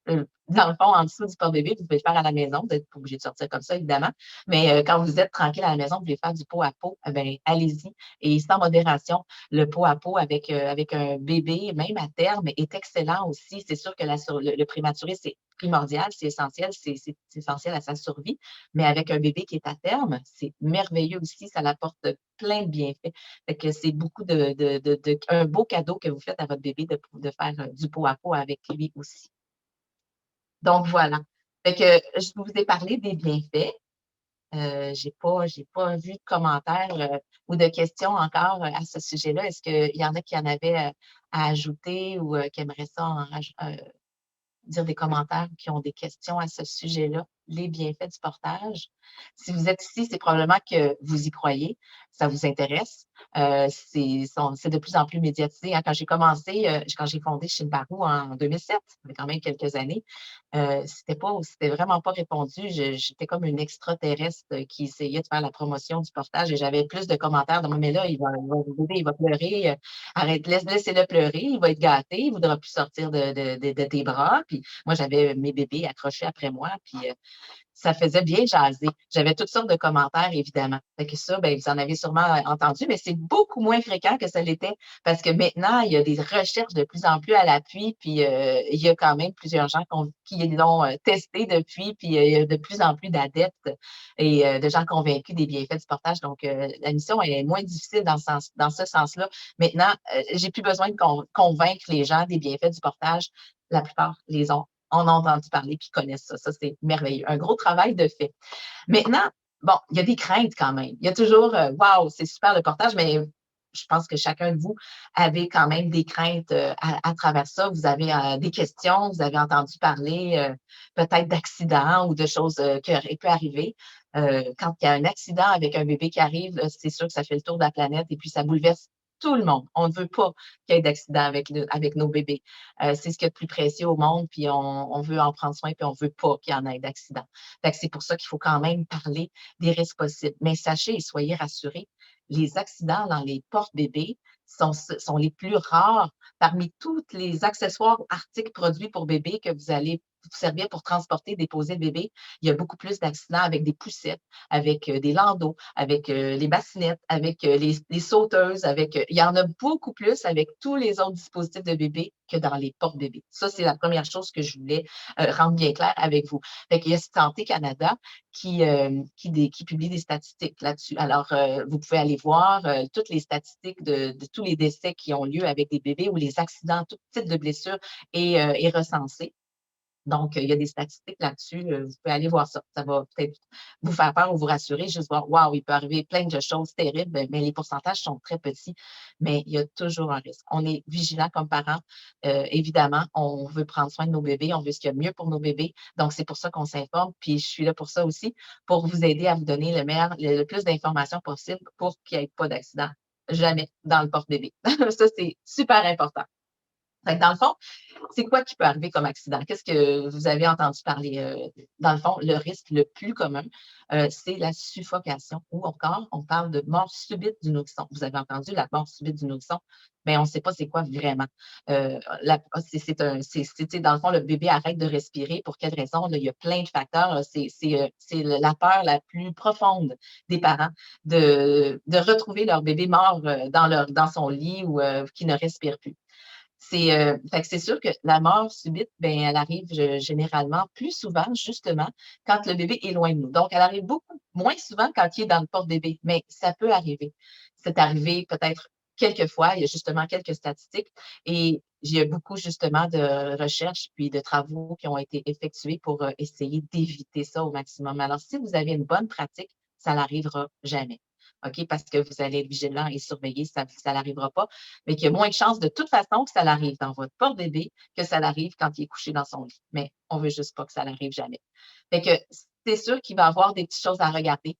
[SPEAKER 1] Dans le fond, en dessous du porte-bébé, vous pouvez le faire à la maison. Vous n'êtes pas obligé de sortir comme ça, évidemment. Mais quand vous êtes tranquille à la maison, vous voulez faire du pot à pot, ben, allez-y. Et sans modération, le pot à pot avec un bébé, même à terme, est excellent aussi. C'est sûr que le prématuré, c'est primordial, c'est essentiel, c'est essentiel à sa survie. Mais avec un bébé qui est à terme, c'est merveilleux aussi. Ça apporte plein de bienfaits. Fait que c'est un beau cadeau que vous faites à votre bébé de faire du pot à pot avec lui aussi. Donc, voilà. Fait que je vous ai parlé des bienfaits. J'ai pas vu de commentaires ou de questions encore à ce sujet-là. Est-ce qu'il y en a qui en avaient à ajouter ou qui aimeraient ça dire des commentaires, qui ont des questions à ce sujet-là, les bienfaits du portage? Si vous êtes ici, c'est probablement que vous y croyez, ça vous intéresse. C'est de plus en plus médiatisé. Hein. Quand j'ai commencé, quand j'ai fondé chez Barou en 2007, ça fait quand même quelques années, c'était vraiment pas répondu. J'étais comme une extraterrestre qui essayait de faire la promotion du portage et j'avais plus de commentaires de moi, mais là, il va pleurer, arrête, laissez-le pleurer, il va être gâté, il ne voudra plus sortir de tes bras. Puis moi, j'avais mes bébés accrochés après moi, puis ça faisait bien jaser. J'avais toutes sortes de commentaires, évidemment. Fait que ça, ben, vous en avez sûrement entendu, mais c'est beaucoup moins fréquent que ça l'était parce que maintenant, il y a des recherches de plus en plus à l'appui, puis il y a quand même plusieurs gens qui l'ont testé depuis, puis il y a de plus en plus d'adeptes et de gens convaincus des bienfaits du portage. Donc, la mission est moins difficile dans ce sens-là. Maintenant, j'ai plus besoin de convaincre les gens des bienfaits du portage. La plupart les ont en ont entendu parler puis connaissent ça. Ça, c'est merveilleux. Un gros travail de fait. Maintenant, bon, il y a des craintes quand même. Il y a toujours, waouh, c'est super le portage, mais je pense que chacun de vous avait quand même des craintes à travers ça. Vous avez des questions, vous avez entendu parler peut-être d'accidents ou de choses qui auraient pu arriver. Quand il y a un accident avec un bébé qui arrive, c'est sûr que ça fait le tour de la planète et puis ça bouleverse tout le monde. On ne veut pas qu'il y ait d'accident avec nos bébés. C'est ce qu'il y a de plus précieux au monde, puis on veut en prendre soin, puis on ne veut pas qu'il y en ait d'accident. C'est pour ça qu'il faut quand même parler des risques possibles. Mais sachez et soyez rassurés, les accidents dans les porte-bébés sont les plus rares parmi tous les accessoires, articles produits pour bébés que vous allez vous servir pour transporter, déposer le bébé. Il y a beaucoup plus d'accidents avec des poussettes, avec des landaux, avec les bassinettes, avec les sauteuses, il y en a beaucoup plus avec tous les autres dispositifs de bébé que dans les porte-bébés. Ça, c'est la première chose que je voulais rendre bien clair avec vous. Il y a Santé Canada qui publie des statistiques là-dessus. Alors, vous pouvez aller voir toutes les statistiques de tous les décès qui ont lieu avec des bébés ou les accidents, tout type de blessures est recensé. Donc, il y a des statistiques là-dessus. Vous pouvez aller voir ça. Ça va peut-être vous faire peur ou vous rassurer, juste voir, waouh, il peut arriver plein de choses terribles, mais les pourcentages sont très petits. Mais il y a toujours un risque. On est vigilant comme parents. Évidemment, on veut prendre soin de nos bébés, on veut ce qu'il y a de mieux pour nos bébés. Donc, c'est pour ça qu'on s'informe. Puis, je suis là pour ça aussi, pour vous aider à vous donner le plus d'informations possible pour qu'il n'y ait pas d'accident. Jamais dans le porte-bébé. Ça, c'est super important. Dans le fond, c'est quoi qui peut arriver comme accident? Qu'est-ce que vous avez entendu parler? Dans le fond, le risque le plus commun, c'est la suffocation ou encore, on parle de mort subite du nourrisson. Vous avez entendu la mort subite du nourrisson, mais on ne sait pas c'est quoi vraiment. Dans le fond, le bébé arrête de respirer. Pour quelle raison? Là, il y a plein de facteurs. C'est la peur la plus profonde des parents de retrouver leur bébé mort dans son lit ou qui ne respire plus. Fait que c'est sûr que la mort subite, ben, elle arrive généralement plus souvent, justement, quand le bébé est loin de nous. Donc, elle arrive beaucoup moins souvent quand il est dans le porte-bébé, mais ça peut arriver. C'est arrivé peut-être quelques fois, il y a justement quelques statistiques et il y a beaucoup justement de recherches puis de travaux qui ont été effectués pour essayer d'éviter ça au maximum. Alors, si vous avez une bonne pratique, ça n'arrivera jamais. OK? Parce que vous allez être vigilant et surveiller, ça n'arrivera pas mais qu'il y a moins de chances de toute façon que ça l'arrive dans votre porte-bébé que ça l'arrive quand il est couché dans son lit. Mais on veut juste pas que ça l'arrive jamais. Fait que c'est sûr qu'il va y avoir des petites choses à regarder.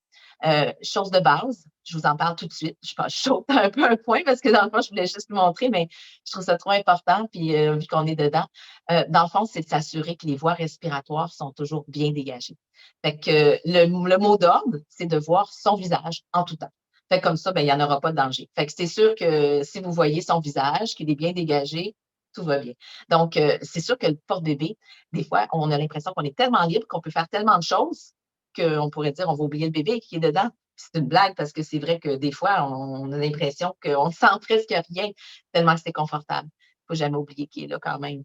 [SPEAKER 1] Chose de base, je vous en parle tout de suite. Je saute un peu un point parce que dans le fond, je voulais juste vous montrer, mais je trouve ça trop important, puis vu qu'on est dedans, dans le fond, c'est de s'assurer que les voies respiratoires sont toujours bien dégagées. Fait que le mot d'ordre, c'est de voir son visage en tout temps. Fait comme ça, ben, il n'y en aura pas de danger. Fait que c'est sûr que si vous voyez son visage, qu'il est bien dégagé, tout va bien. Donc, c'est sûr que le porte-bébé, des fois, on a l'impression qu'on est tellement libre, qu'on peut faire tellement de choses qu'on pourrait dire on va oublier le bébé qui est dedans. C'est une blague parce que c'est vrai que des fois, on a l'impression qu'on ne sent presque rien tellement que c'est confortable. Il ne faut jamais oublier qu'il est là quand même.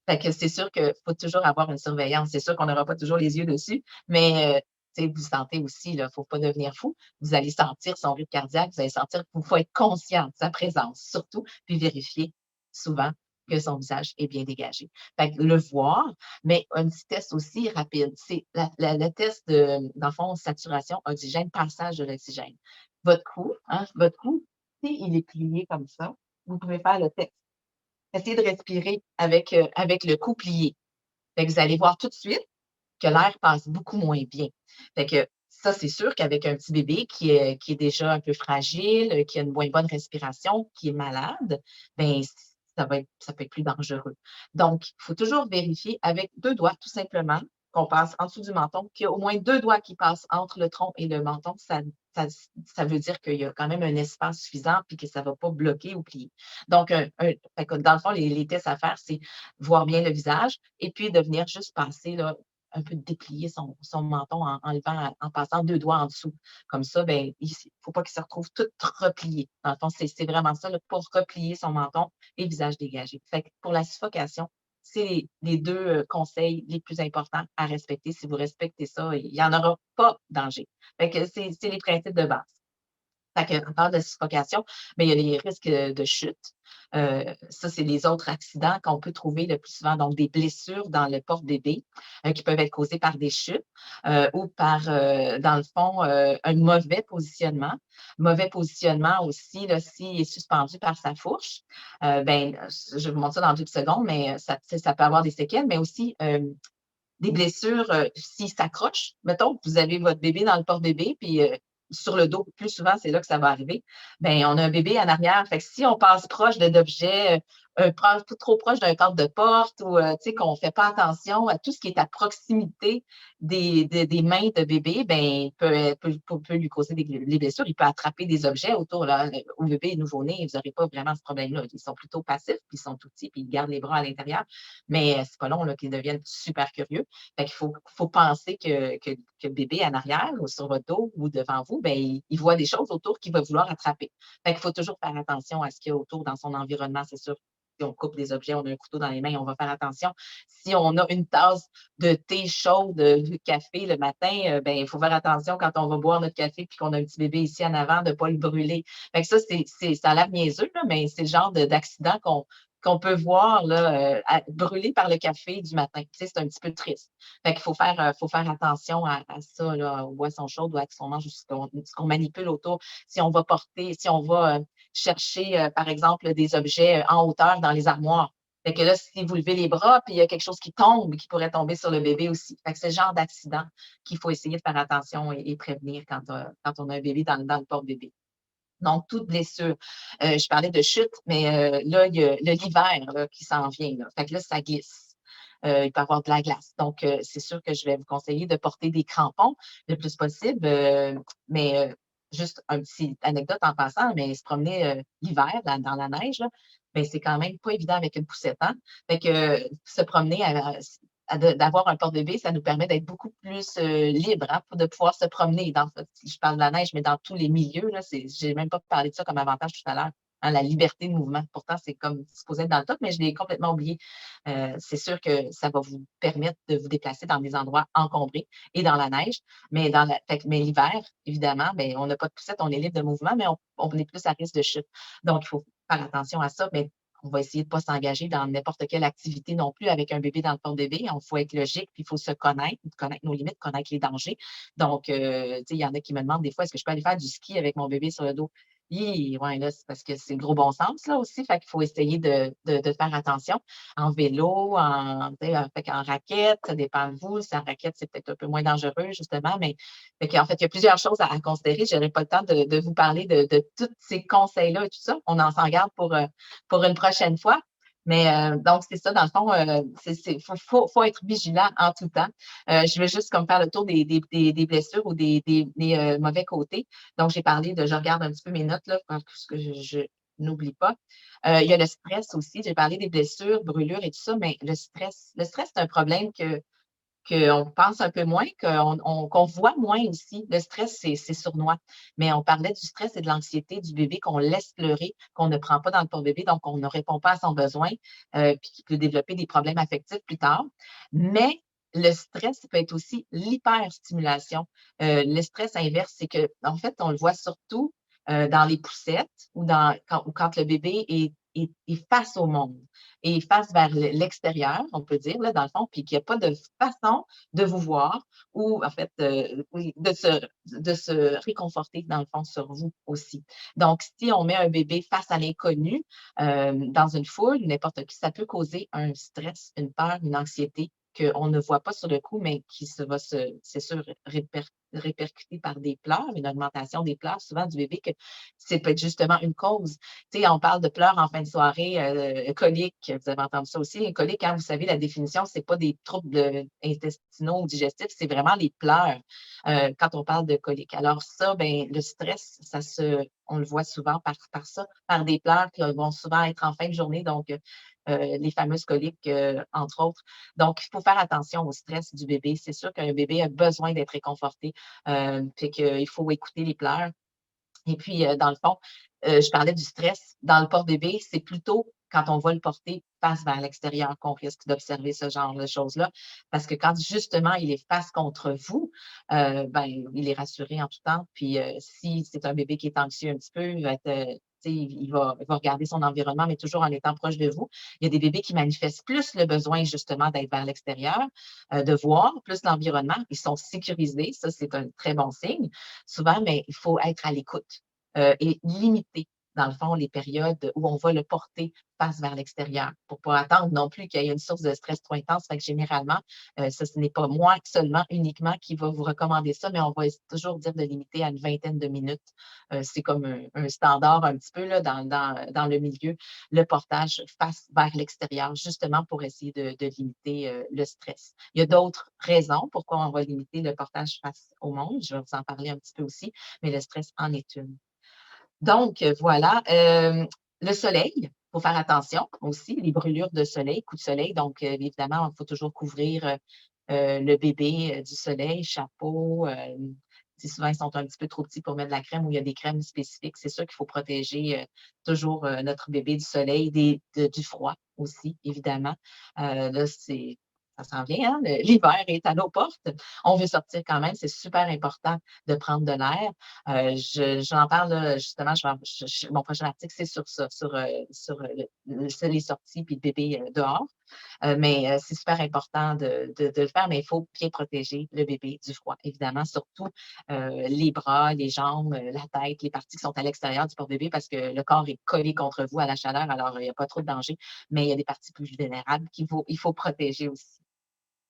[SPEAKER 1] Fait que c'est sûr qu'il faut toujours avoir une surveillance. C'est sûr qu'on n'aura pas toujours les yeux dessus, mais vous sentez aussi, il ne faut pas devenir fou. Vous allez sentir son rythme cardiaque, vous allez sentir qu'il faut être conscient de sa présence, surtout, puis vérifier souvent que son visage est bien dégagé. Fait que le voir, mais un petit test aussi rapide, c'est le test dans le fond, saturation, oxygène, passage de l'oxygène. Votre cou, s'il est plié comme ça, vous pouvez faire le test. Essayez de respirer avec le cou plié. Fait que vous allez voir tout de suite que l'air passe beaucoup moins bien. Fait que ça, c'est sûr qu'avec un petit bébé qui est déjà un peu fragile, qui a une moins bonne respiration, qui est malade, ben ça peut être plus dangereux. Donc, il faut toujours vérifier avec 2 doigts, tout simplement, qu'on passe en dessous du menton, qu'il y a au moins 2 doigts qui passent entre le tronc et le menton. Ça ça veut dire qu'il y a quand même un espace suffisant puis que ça ne va pas bloquer ou plier. Donc, fait que dans le fond, les tests à faire, c'est voir bien le visage et puis de venir juste passer là,
[SPEAKER 2] un peu déplier son menton en passant 2 doigts en dessous. Comme ça, ben, il ne faut pas qu'il se retrouve tout replié. Dans le fond, c'est vraiment ça, là, pour replier son menton et visage dégagé. Fait que pour la suffocation, c'est les 2 conseils les plus importants à respecter. Si vous respectez ça, il n'y en aura pas de danger. Fait que c'est les principes de base. Fait qu'on parle de suffocation, mais il y a les risques de chute. Ça, c'est les autres accidents qu'on peut trouver le plus souvent, donc des blessures dans le porte-bébé qui peuvent être causées par des chutes ou par, dans le fond, un mauvais positionnement. Mauvais positionnement aussi, là, s'il est suspendu par sa fourche, ben, je vais vous montrer ça dans 2 secondes, mais ça peut avoir des séquelles, mais aussi des blessures, s'il s'accroche. Mettons que vous avez votre bébé dans le porte-bébé, puis sur le dos, plus souvent, c'est là que ça va arriver. Bien, on a un bébé en arrière. Fait que si on passe proche d'objets, trop proche d'un cadre de porte ou qu'on ne fait pas attention à tout ce qui est à proximité des mains de bébé, ben, peut lui causer des blessures. Il peut attraper des objets autour. Là, au bébé nouveau-né, vous n'aurez pas vraiment ce problème-là. Ils sont plutôt passifs, puis ils sont tout petits, puis ils gardent les bras à l'intérieur. Mais c'est pas long là, qu'ils deviennent super curieux. Fait qu'il faut penser que le bébé en arrière ou sur votre dos ou devant vous, ben, il voit des choses autour qu'il va vouloir attraper. Fait qu'il faut toujours faire attention à ce qu'il y a autour dans son environnement. C'est sûr, si on coupe des objets, on a un couteau dans les mains, on va faire attention. Si on a une tasse de thé chaude, de café le matin, ben, il faut faire attention quand on va boire notre café puis qu'on a un petit bébé ici en avant de ne pas le brûler. Fait que ça, ça a l'air niaiseux, là, mais c'est le genre d'accident qu'on peut voir là, brûler par le café du matin. Tu sais, c'est un petit peu triste. Fait qu'il faut faire attention à ça, là, aux boissons chaudes ou à ce qu'on mange ou ce qu'on manipule autour. Si on va porter, si on va chercher, par exemple, des objets en hauteur dans les armoires. Fait que là, si vous levez les bras, puis il y a quelque chose qui tombe, qui pourrait tomber sur le bébé aussi. Fait que c'est le genre d'accident qu'il faut essayer de faire attention et prévenir quand on a un bébé dans le porte-bébé. Donc, toute blessure. Je parlais de chute, mais là, il y a l'hiver là, qui s'en vient. Là. Fait que là, ça glisse. Il peut y avoir de la glace. Donc, c'est sûr que je vais vous conseiller de porter des crampons le plus possible. Mais juste un petit anecdote en passant, mais se promener l'hiver dans la neige, là, ben, c'est quand même pas évident avec une poussette. Hein? Fait que se promener d'avoir un porte-bébé, ça nous permet d'être beaucoup plus libre, hein, de pouvoir se promener. Si je parle de la neige, mais dans tous les milieux, je n'ai même pas parlé de ça comme avantage tout à l'heure. Hein, la liberté de mouvement. Pourtant, c'est comme supposé être dans le top, mais je l'ai complètement oublié. C'est sûr que ça va vous permettre de vous déplacer dans des endroits encombrés et dans la neige. Mais l'hiver, évidemment, ben, on n'a pas de poussette, on est libre de mouvement, mais on est plus à risque de chute. Donc, il faut faire attention à ça. Mais on va essayer de ne pas s'engager dans n'importe quelle activité non plus avec un bébé dans le porte-bébé. Il faut être logique, puis il faut se connaître nos limites, connaître les dangers. Donc, il y en a qui me demandent des fois, est-ce que je peux aller faire du ski avec mon bébé sur le dos? Ouais, là, c'est parce que c'est le gros bon sens, là aussi. Fait qu'il faut essayer de faire attention. En vélo, en raquette, ça dépend de vous. Si en raquette, c'est peut-être un peu moins dangereux, justement. Mais en fait, il y a plusieurs choses à considérer. Je n'aurai pas le temps de vous parler de tous ces conseils-là et tout ça. On en s'en garde pour une prochaine fois. Mais donc, c'est ça, dans le fond, faut être vigilant en tout temps. Je vais juste comme faire le tour des blessures ou des mauvais côtés. Donc, j'ai parlé je regarde un petit peu mes notes là, parce que je n'oublie pas. Il y a le stress aussi. J'ai parlé des blessures, brûlures et tout ça, mais le stress, c'est un problème qu'on pense un peu moins, qu'on voit moins aussi. Le stress, c'est sournois. Mais on parlait du stress et de l'anxiété du bébé qu'on laisse pleurer, qu'on ne prend pas dans le porte-bébé, donc on ne répond pas à son besoin, puis qui peut développer des problèmes affectifs plus tard. Mais le stress peut être aussi l'hyperstimulation. Le stress inverse, c'est que, en fait, on le voit surtout dans les poussettes ou quand le bébé est face au monde et face vers l'extérieur, on peut dire, là, dans le fond, puis qu'il n'y a pas de façon de vous voir ou, en fait, oui, de se réconforter, dans le fond, sur vous aussi. Donc, si on met un bébé face à l'inconnu, dans une foule, n'importe qui, ça peut causer un stress, une peur, une anxiété qu'on ne voit pas sur le coup, mais qui c'est sûr, répercuter par des pleurs, une augmentation des pleurs, souvent du bébé, que c'est peut être justement une cause. Tu sais, on parle de pleurs en fin de soirée, coliques, vous avez entendu ça aussi. Les coliques, hein, vous savez, la définition, c'est pas des troubles intestinaux ou digestifs, c'est vraiment les pleurs quand on parle de coliques. Alors ça, ben, le stress, on le voit souvent par ça, par des pleurs qui vont souvent être en fin de journée. Donc, les fameuses coliques, entre autres. Donc, il faut faire attention au stress du bébé. C'est sûr qu'un bébé a besoin d'être réconforté, fait qu'il faut écouter les pleurs. Et puis, dans le fond, je parlais du stress. Dans le porte-bébé, c'est plutôt quand on va le porter face vers l'extérieur qu'on risque d'observer ce genre de choses-là. Parce que quand justement il est face contre vous, ben, il est rassuré en tout temps. Puis si c'est un bébé qui est anxieux un petit peu, il va être, tu sais, il va regarder son environnement, mais toujours en étant proche de vous. Il y a des bébés qui manifestent plus le besoin justement d'être vers l'extérieur, de voir plus l'environnement. Ils sont sécurisés, ça c'est un très bon signe souvent, mais il faut être à l'écoute et limiter, dans le fond, les périodes où on va le porter face vers l'extérieur pour pas attendre non plus qu'il y ait une source de stress trop intense. Fait que généralement, ça, ce n'est pas moi seulement, uniquement, qui va vous recommander ça, mais on va toujours dire de limiter à une vingtaine de minutes. C'est comme un standard un petit peu là, dans le milieu, le portage face vers l'extérieur, justement pour essayer de limiter le stress. Il y a d'autres raisons pourquoi on va limiter le portage face au monde. Je vais vous en parler un petit peu aussi, mais le stress en est une. Donc, voilà. Le soleil, il faut faire attention aussi, les brûlures de soleil, coups de soleil. Donc, évidemment, il faut toujours couvrir le bébé du soleil, chapeau. Si souvent, ils sont un petit peu trop petits pour mettre de la crème ou il y a des crèmes spécifiques. C'est sûr qu'il faut protéger toujours notre bébé du soleil, du froid aussi, évidemment. Là, ça s'en vient, hein? L'hiver est à nos portes. On veut sortir quand même. C'est super important de prendre de l'air. J'en parle là, justement, mon prochain article, c'est sur ça, sur les sorties puis le bébé dehors. Mais c'est super important de le faire, mais il faut bien protéger le bébé du froid, évidemment, surtout les bras, les jambes, la tête, les parties qui sont à l'extérieur du porte-bébé parce que le corps est collé contre vous à la chaleur, alors il n'y a pas trop de danger, mais il y a des parties plus vulnérables il faut protéger aussi.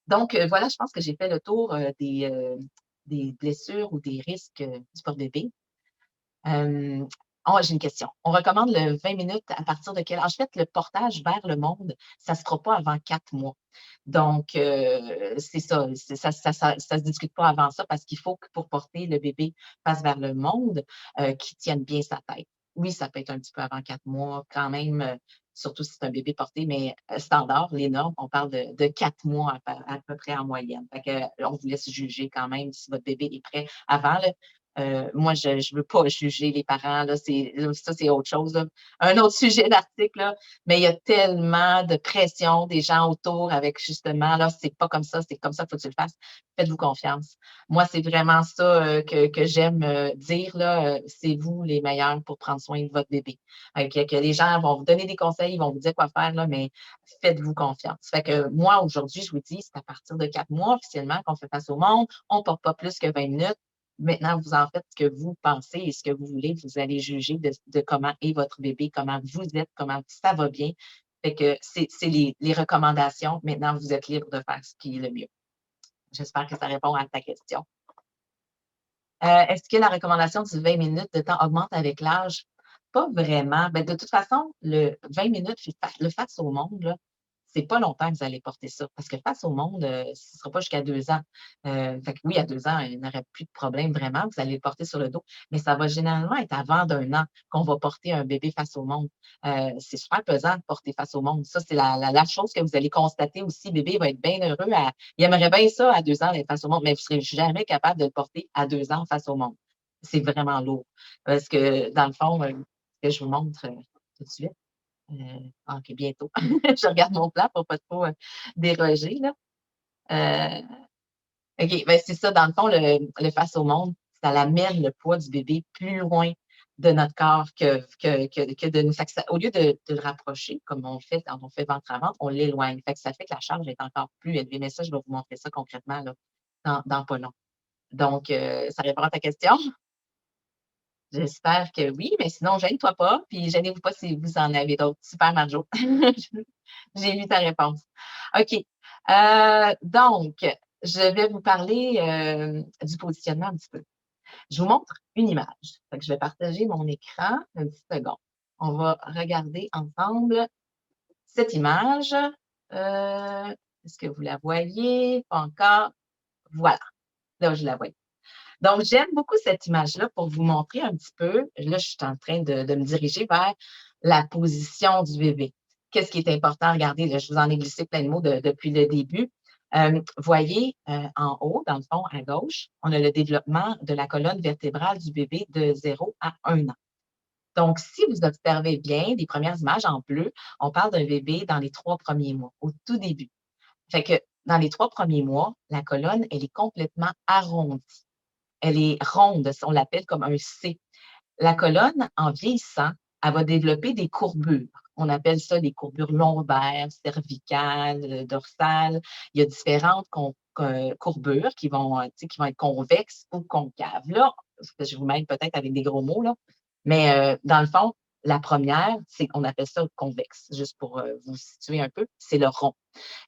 [SPEAKER 2] Donc, voilà, je pense que j'ai fait le tour des blessures ou des risques du porte-bébé. Oh, j'ai une question. On recommande le 20 minutes à partir de quel âge? En fait, le portage vers le monde, ça ne se fera pas avant 4 mois. Donc, c'est ça, ça se discute pas avant ça parce qu'il faut que pour porter le bébé face vers le monde, qu'il tienne bien sa tête. Oui, ça peut être un petit peu avant 4 mois quand même, surtout si c'est un bébé porté, mais standard, les normes, on parle de 4 mois à peu près en moyenne. Fait que, on vous laisse juger quand même si votre bébé est prêt avant. Là, moi, je ne veux pas juger les parents, là, ça, c'est autre chose, là. Un autre sujet d'article, là, mais il y a tellement de pression des gens autour avec justement, là, c'est pas comme ça, c'est comme ça, il faut que tu le fasses. Faites-vous confiance. Moi, c'est vraiment ça que j'aime dire, là, c'est vous les meilleurs pour prendre soin de votre bébé. Que les gens vont vous donner des conseils, ils vont vous dire quoi faire, là, mais faites-vous confiance. Fait que moi, aujourd'hui, je vous dis, c'est à partir de 4 mois officiellement qu'on fait face au monde. On ne porte pas plus que 20 minutes. Maintenant, vous en faites ce que vous pensez et ce que vous voulez. Vous allez juger de comment est votre bébé, comment vous êtes, comment ça va bien. Fait que c'est les recommandations. Maintenant, vous êtes libre de faire ce qui est le mieux. J'espère que ça répond à ta question. Est-ce que la recommandation du 20 minutes de temps augmente avec l'âge? Pas vraiment. Ben, de toute façon, le 20 minutes, le face au monde, là, c'est pas longtemps que vous allez porter ça. Parce que face au monde, ce ne sera pas jusqu'à 2 ans. Fait que oui, à 2 ans, il n'y aurait plus de problème vraiment. Vous allez le porter sur le dos. Mais ça va généralement être avant d'1 an qu'on va porter un bébé face au monde. C'est super pesant de porter face au monde. Ça, c'est la chose que vous allez constater aussi. Le bébé va être bien heureux. Il aimerait bien ça à 2 ans d'être face au monde, mais vous ne serez jamais capable de le porter à 2 ans face au monde. C'est vraiment lourd. Parce que, dans le fond, ce que je vous montre tout de suite, OK, bientôt. Je regarde mon plan pour pas trop déroger, là. Euh, OK, ben c'est ça, dans le fond, le face au monde, ça l'amène le poids du bébé plus loin de notre corps que de nous. Fait que au lieu de le rapprocher, comme on le fait quand on fait ventre à ventre, on l'éloigne. Fait que ça fait que la charge est encore plus élevée. Mais ça, je vais vous montrer ça concrètement là, dans pas long. Donc, ça répond à ta question? J'espère que oui, mais sinon, gêne-toi pas, puis gênez-vous pas si vous en avez d'autres. Super, Marjo. J'ai lu ta réponse. OK. Donc, je vais vous parler du positionnement un petit peu. Je vous montre une image. Fait que je vais partager mon écran une petite seconde. On va regarder ensemble cette image. Est-ce que vous la voyez? Pas encore. Voilà. Là, je la vois. Donc, j'aime beaucoup cette image-là pour vous montrer un petit peu. Là, je suis en train de me diriger vers la position du bébé. qu'est-ce qui est important? Regardez, là, je vous en ai glissé plein de mots depuis le début. Voyez en haut, dans le fond, à gauche, on a le développement de la colonne vertébrale du bébé de 0 à 1 an. Donc, si vous observez bien les premières images en bleu, on parle d'un bébé dans les 3 premiers mois, au tout début. Fait que dans les 3 premiers mois, la colonne, elle est complètement arrondie. Elle est ronde, on l'appelle comme un C. La colonne, en vieillissant, elle va développer des courbures. On appelle ça des courbures lombaires, cervicales, dorsales. Il y a différentes courbures qui vont être convexes ou concaves. Là, je vous mêle peut-être avec des gros mots, là, mais dans le fond, la première, on appelle ça convexe, juste pour vous situer un peu, c'est le rond.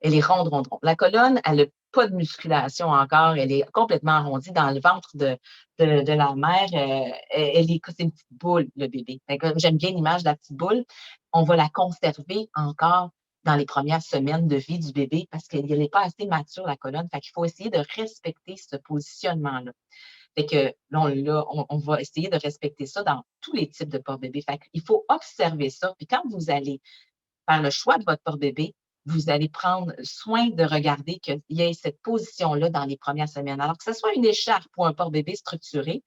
[SPEAKER 2] Elle est ronde, ronde, ronde. La colonne, elle n'a pas de musculation encore. Elle est complètement arrondie dans le ventre de la mère. C'est une petite boule, le bébé. J'aime bien l'image de la petite boule. On va la conserver encore dans les premières semaines de vie du bébé parce qu'elle n'est pas assez mature, la colonne. Fait qu'il faut essayer de respecter ce positionnement-là. Fait que là, on va essayer de respecter ça dans tous les types de porte-bébé. Fait qu'il faut observer ça. Puis quand vous allez faire le choix de votre porte-bébé, vous allez prendre soin de regarder qu'il y ait cette position-là dans les premières semaines. Alors que ce soit une écharpe ou un porte-bébé structuré,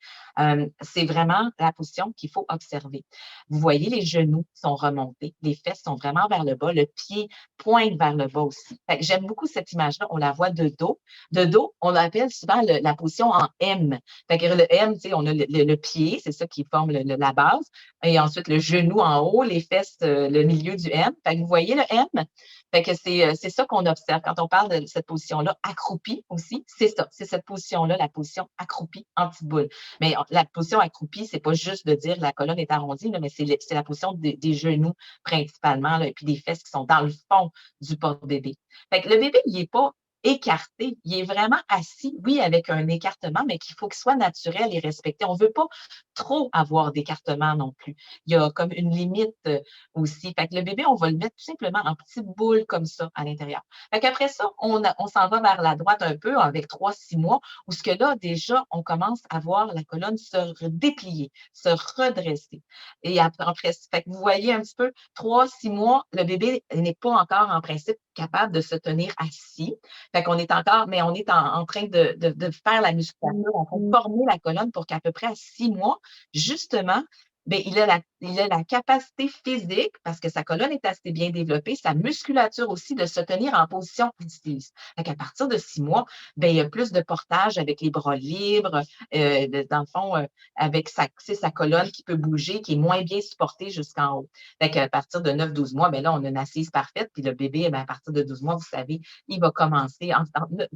[SPEAKER 2] c'est vraiment la position qu'il faut observer. Vous voyez, les genoux sont remontés, les fesses sont vraiment vers le bas, le pied pointe vers le bas aussi. J'aime beaucoup cette image-là, on la voit de dos. De dos, on l'appelle souvent la position en M. Fait que le M, on a le pied, c'est ça qui forme la base, et ensuite le genou en haut, les fesses, le milieu du M. Fait que vous voyez le M? Fait que c'est ça qu'on observe quand on parle de cette position-là, accroupie aussi, c'est ça, c'est cette position-là, la position accroupie en petite boule. Mais la position accroupie, c'est pas juste de dire la colonne est arrondie, là, mais c'est la position des genoux principalement, là, et puis des fesses qui sont dans le fond du porte-bébé. Fait que le bébé, il n'est pas écarté, il est vraiment assis, oui, avec un écartement, mais qu'il faut qu'il soit naturel et respecté. On ne veut pas trop avoir d'écartement non plus. Il y a comme une limite aussi. Fait que le bébé, on va le mettre tout simplement en petite boule comme ça à l'intérieur. Fait qu'après ça, on s'en va vers la droite un peu avec 3-6 mois, où ce que là, déjà, on commence à voir la colonne se déplier, se redresser. Et après, fait que vous voyez un petit peu, 3-6 mois, le bébé n'est pas encore en principe capable de se tenir assis. Fait qu'on est encore, mais on est en train de faire la musculation, en train de former la colonne pour qu'à peu près à 6 mois, justement, bien, il a la capacité physique, parce que sa colonne est assez bien développée, sa musculature aussi, de se tenir en position assise. Fait qu'à partir de 6 mois, bien, il y a plus de portage avec les bras libres, dans le fond, avec sa colonne qui peut bouger, qui est moins bien supportée jusqu'en haut. Fait qu'à partir de 9-12 mois, bien là, on a une assise parfaite, puis le bébé, bien, à partir de 12 mois, vous savez, il va commencer,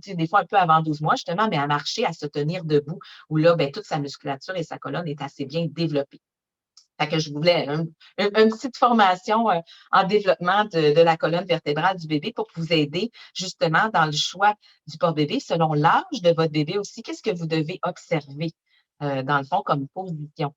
[SPEAKER 2] des fois un peu avant 12 mois, justement, mais à marcher, à se tenir debout, où là, bien, toute sa musculature et sa colonne est assez bien développée. Fait que je voulais une petite formation en développement de la colonne vertébrale du bébé pour vous aider justement dans le choix du porte-bébé selon l'âge de votre bébé aussi. Qu'est-ce que vous devez observer dans le fond comme position?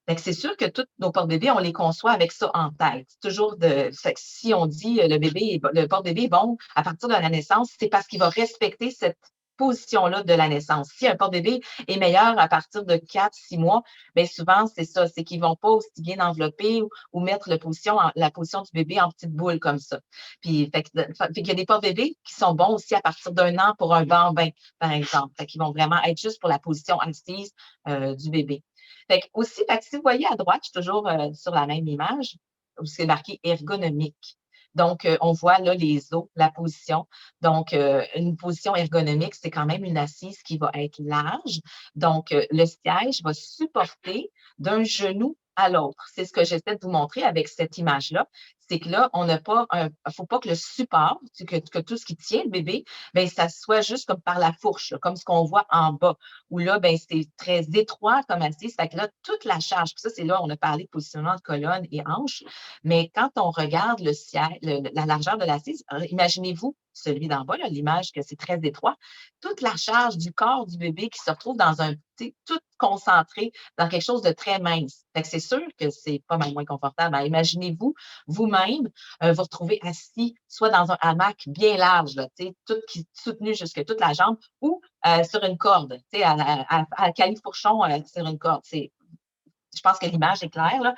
[SPEAKER 2] Fait que c'est sûr que tous nos porte-bébés, on les conçoit avec ça en tête. Fait que si on dit le porte-bébé est bon à partir de la naissance, c'est parce qu'il va respecter cette position-là de la naissance. Si un porte-bébé est meilleur à partir de 4-6 mois, bien souvent, c'est ça, c'est qu'ils ne vont pas aussi bien envelopper ou mettre la position du bébé en petite boule comme ça. Puis, fait qu'il y a des porte-bébés qui sont bons aussi à partir d'1 an pour un bambin, par exemple. Fait qu'ils vont vraiment être juste pour la position assise du bébé. Fait que aussi, fait que si vous voyez à droite, je suis toujours sur la même image, où c'est marqué ergonomique. Donc, on voit là les os, la position. Donc, une position ergonomique, c'est quand même une assise qui va être large. Donc, le siège va supporter d'un genou à l'autre. C'est ce que j'essaie de vous montrer avec cette image-là. C'est que là, on n'a pas faut pas que le support, que tout ce qui tient le bébé, bien, ça soit juste comme par la fourche, là, comme ce qu'on voit en bas, où là, bien, c'est très étroit comme assise. Fait que là, toute la charge, puis ça, c'est là, on a parlé de positionnement de colonne et hanche, mais quand on regarde la largeur de l'assise, imaginez-vous celui d'en bas, l'image que c'est très étroit, toute la charge du corps du bébé qui se retrouve dans tout concentré dans quelque chose de très mince. Fait que c'est sûr que c'est pas mal moins confortable. Alors, imaginez-vous vous-même vous retrouver assis soit dans un hamac bien large, là, tout soutenu jusque toute la jambe, ou sur une corde, à califourchon sur une corde. Je pense que l'image est claire, là.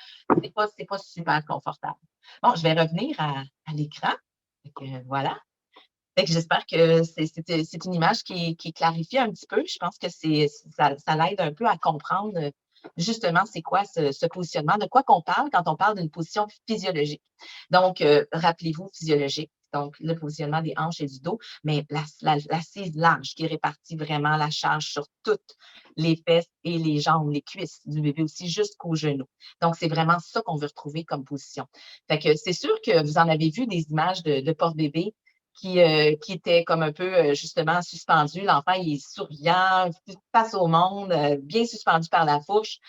[SPEAKER 2] C'est pas super confortable. Bon, je vais revenir à l'écran. Fait que voilà. Fait que j'espère que c'est une image qui clarifie un petit peu. Je pense que ça l'aide un peu à comprendre, justement c'est quoi ce positionnement, de quoi qu'on parle quand on parle d'une position physiologique. Donc, rappelez-vous physiologique, donc le positionnement des hanches et du dos, mais l'assise large qui répartit vraiment la charge sur toutes les fesses et les jambes, les cuisses du bébé aussi jusqu'aux genoux. Donc, c'est vraiment ça qu'on veut retrouver comme position. Fait que c'est sûr que vous en avez vu des images de porte-bébé qui était comme un peu justement suspendu. L'enfant, il est souriant, face au monde, bien suspendu par la fourche.